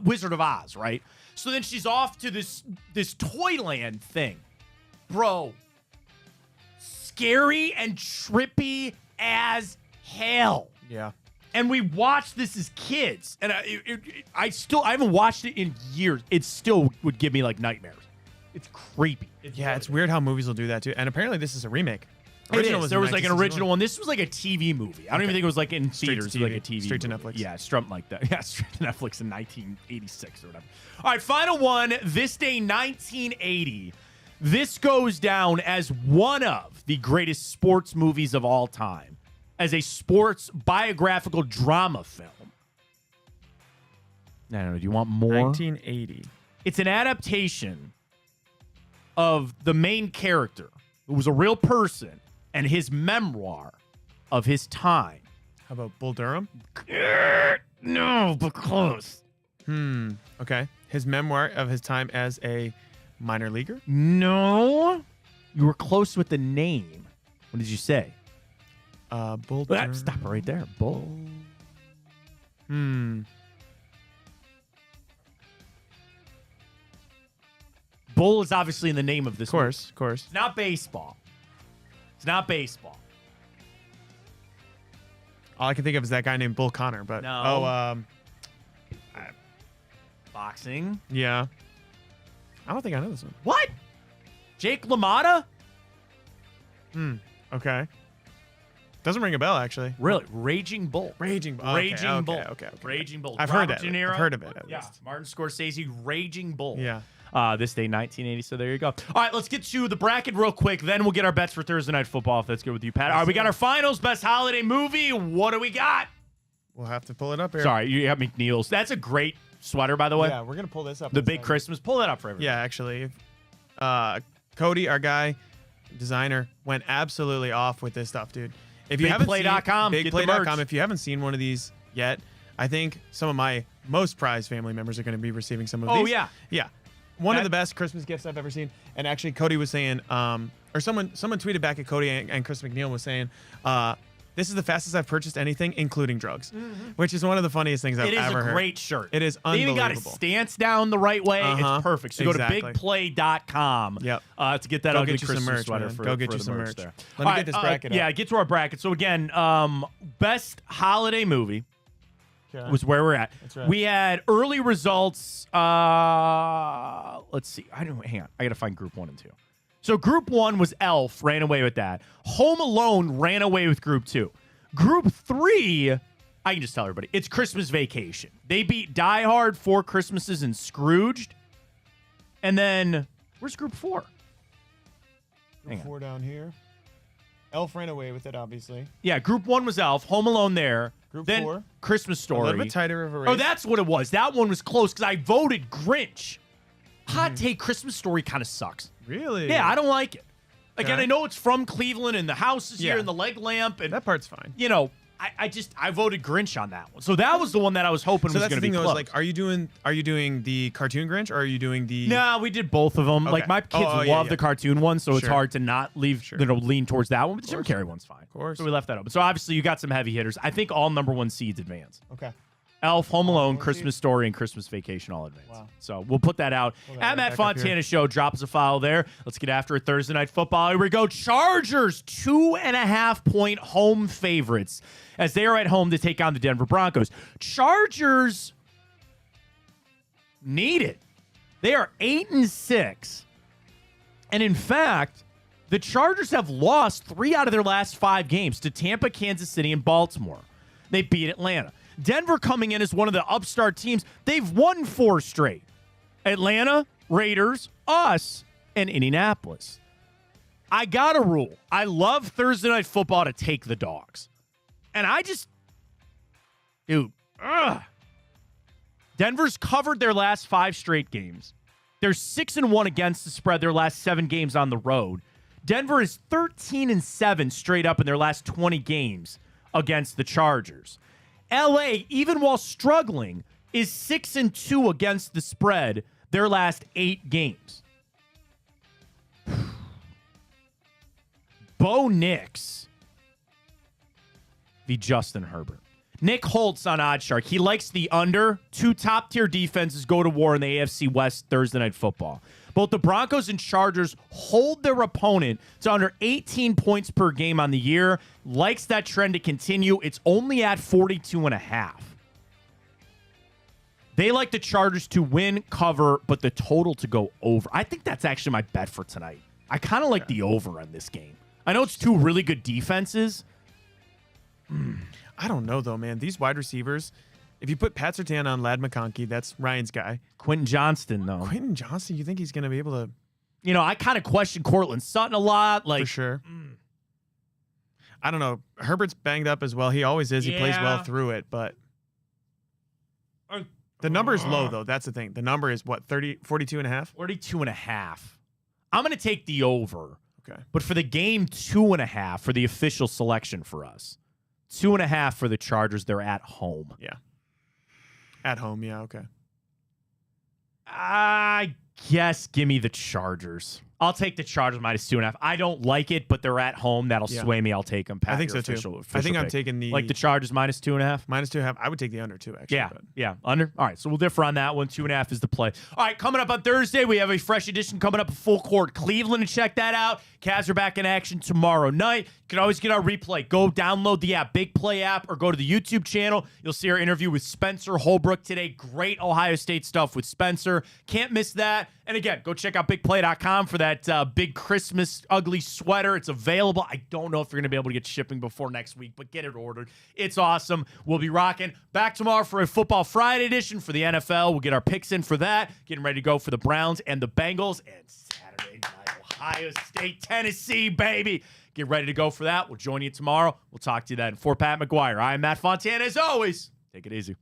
Wizard of Oz, right? So then she's off to this Toyland thing. Bro, scary and trippy as hell. Yeah. And we watched this as kids, and I haven't watched it in years. It still would give me like nightmares. It's creepy. It's weird how movies will do that too. And apparently this is a remake. There was like an 1961. original one. This was like a TV movie. I don't even think it was like in theaters. It was like a TV Straight to movie. Netflix. Yeah, something like that. Yeah, straight to Netflix in 1986 or whatever. All right, final one. This day, 1980. This goes down as one of the greatest sports movies of all time, as a sports biographical drama film. I don't know. Do you want more? 1980. It's an adaptation of the main character, who was a real person, and his memoir of his time. How about Bull Durham? No, but close. Okay. His memoir of his time as a minor leaguer? No. You were close with the name. What did you say? Bull Durham. Stop it right there. Bull. Bull is obviously in the name of this movie. Of course. It's not baseball. It's not baseball. All I can think of is that guy named Bull Connor, but No. Boxing. Yeah. I don't think I know this one. What? Jake LaMotta? Okay. Doesn't ring a bell, actually. Really? Raging Bull. Raging Bull. Raging Bull. Okay. Raging Bull. I've Robert heard that. De Niro. I've heard of it, at Yeah. least. Martin Scorsese, Raging Bull. Yeah. This day, 1980. So there you go. All right, let's get to the bracket real quick. Then we'll get our bets for Thursday Night Football, if that's good with you, Pat. All right, we got our finals. Best holiday movie. What do we got? We'll have to pull it up here. Sorry, you have McNeil's. That's a great sweater, by the way. Yeah, we're going to pull this up. The big Christmas. Pull that up for everybody. Yeah, actually. Cody, our guy, designer, went absolutely off with this stuff, dude. If you haven't BigPlay.com. seen Get the merch. BigPlay.com, if you haven't seen one of these yet, I think some of my most prized family members are going to be receiving some of these. Oh, yeah. Yeah. One of the best Christmas gifts I've ever seen. And actually, Cody was saying, or someone tweeted back at Cody and Chris McNeil was saying, this is the fastest I've purchased anything, including drugs, which is one of the funniest things I've ever heard. It is a great shirt. It is They unbelievable. even got a stance down the right way. Uh-huh. It's perfect. So Exactly. go to bigplay.com Yep. To get that Go ugly get you some Christmas merch, sweater man. for Go get for you the some merch merch. there. Let me All get this bracket up. Yeah, get to our bracket. So again, best holiday movie Okay. was where we're at. That's right. We had early results. Let's see. Hang on. I got to find group 1 and 2. So group 1 was Elf, ran away with that. Home Alone ran away with group 2. Group 3, I can just tell everybody, it's Christmas Vacation. They beat Die Hard, 4 Christmases, and Scrooged. And then, where's group 4? Group 4 down here. Elf ran away with it, obviously. Yeah, group 1 was Elf, Home Alone there. Group then 4. Christmas Story. A little bit tighter of a race. Oh, that's what it was. That one was close because I voted Grinch. Hot take, Christmas Story kind of sucks. Really? Yeah, I don't like it. Like, Okay. and I know it's from Cleveland and the house is here Yeah. and the leg lamp and That part's fine. you know, I voted Grinch on that one. So that was the one that I was hoping was going to be close. Like, are you doing the cartoon Grinch or are you doing the? No, we did both of them. Okay. Like my kids love the cartoon one, so it's hard to not lean towards that one. But the Jim Carrey one's fine. Of course. So we left that open. So obviously you got some heavy hitters. I think all number 1 seeds advance. Okay. Elf, Home Alone, Christmas Story, and Christmas Vacation all advance. Wow. So we'll put that out at Matt Fontana Show. Drop us a file there. Let's get after it. Thursday Night Football. Here we go. Chargers, 2.5-point home favorites as they are at home to take on the Denver Broncos. Chargers need it. They are 8-6. And in fact, the Chargers have lost 3 out of their last 5 games to Tampa, Kansas City, and Baltimore. They beat Atlanta. Denver coming in as one of the upstart teams. They've won 4 straight. Atlanta, Raiders, us, and Indianapolis. I got a rule. I love Thursday Night Football to take the dogs. And Denver's covered their last 5 straight games. They're 6-1 against the spread their last 7 games on the road. Denver is 13-7 straight up in their last 20 games against the Chargers. LA, even while struggling, is 6-2 against the spread their last 8 games. Bo Nix v. Justin Herbert. Nick Holtz on Oddshark. He likes the under. 2 top-tier defenses go to war in the AFC West Thursday Night Football. Both the Broncos and Chargers hold their opponent to under 18 points per game on the year. Likes that trend to continue. It's only at 42.5. They like the Chargers to win, cover, but the total to go over. I think that's actually my bet for tonight. I kind of like the over on this game. I know it's 2 really good defenses. I don't know, though, man. These wide receivers, if you put Pat Surtain on Ladd McConkey, that's Ryan's guy. Quentin Johnston, though. Quentin Johnston, you think he's going to be able to... You know, I kind of question Cortland Sutton a lot. Like, for sure. I don't know. Herbert's banged up as well. He always is. He plays well through it, but... The number is low, though. That's the thing. The number is, what, 42.5? 42.5. I'm going to take the over. Okay. But for the game, 2.5 for the official selection for us. 2.5 for the Chargers. They're at home. Yeah. At home, yeah, okay. I guess give me the Chargers. I'll take the Chargers minus 2.5. I don't like it, but they're at home. That'll sway me. I'll take them. I think so, too. I think I'm taking the... Like the Chargers minus 2.5? Minus 2.5. I would take the under, too, actually. Yeah, yeah, under. All right, so we'll differ on that one. 2.5 is the play. All right, coming up on Thursday, we have a fresh edition coming up, full court Cleveland, and check that out. Cavs are back in action tomorrow night. You can always get our replay. Go download the app, Big Play app, or go to the YouTube channel. You'll see our interview with Spencer Holbrook today. Great Ohio State stuff with Spencer. Can't miss that. And again, go check out bigplay.com for that big Christmas ugly sweater. It's available. I don't know if you're going to be able to get shipping before next week, but get it ordered. It's awesome. We'll be rocking. Back tomorrow for a Football Friday edition for the NFL. We'll get our picks in for that. Getting ready to go for the Browns and the Bengals. And Saturday night, Ohio State, Tennessee, baby. Get ready to go for that. We'll join you tomorrow. We'll talk to you then. For Pat McGuire, I am Matt Fontana. As always, take it easy.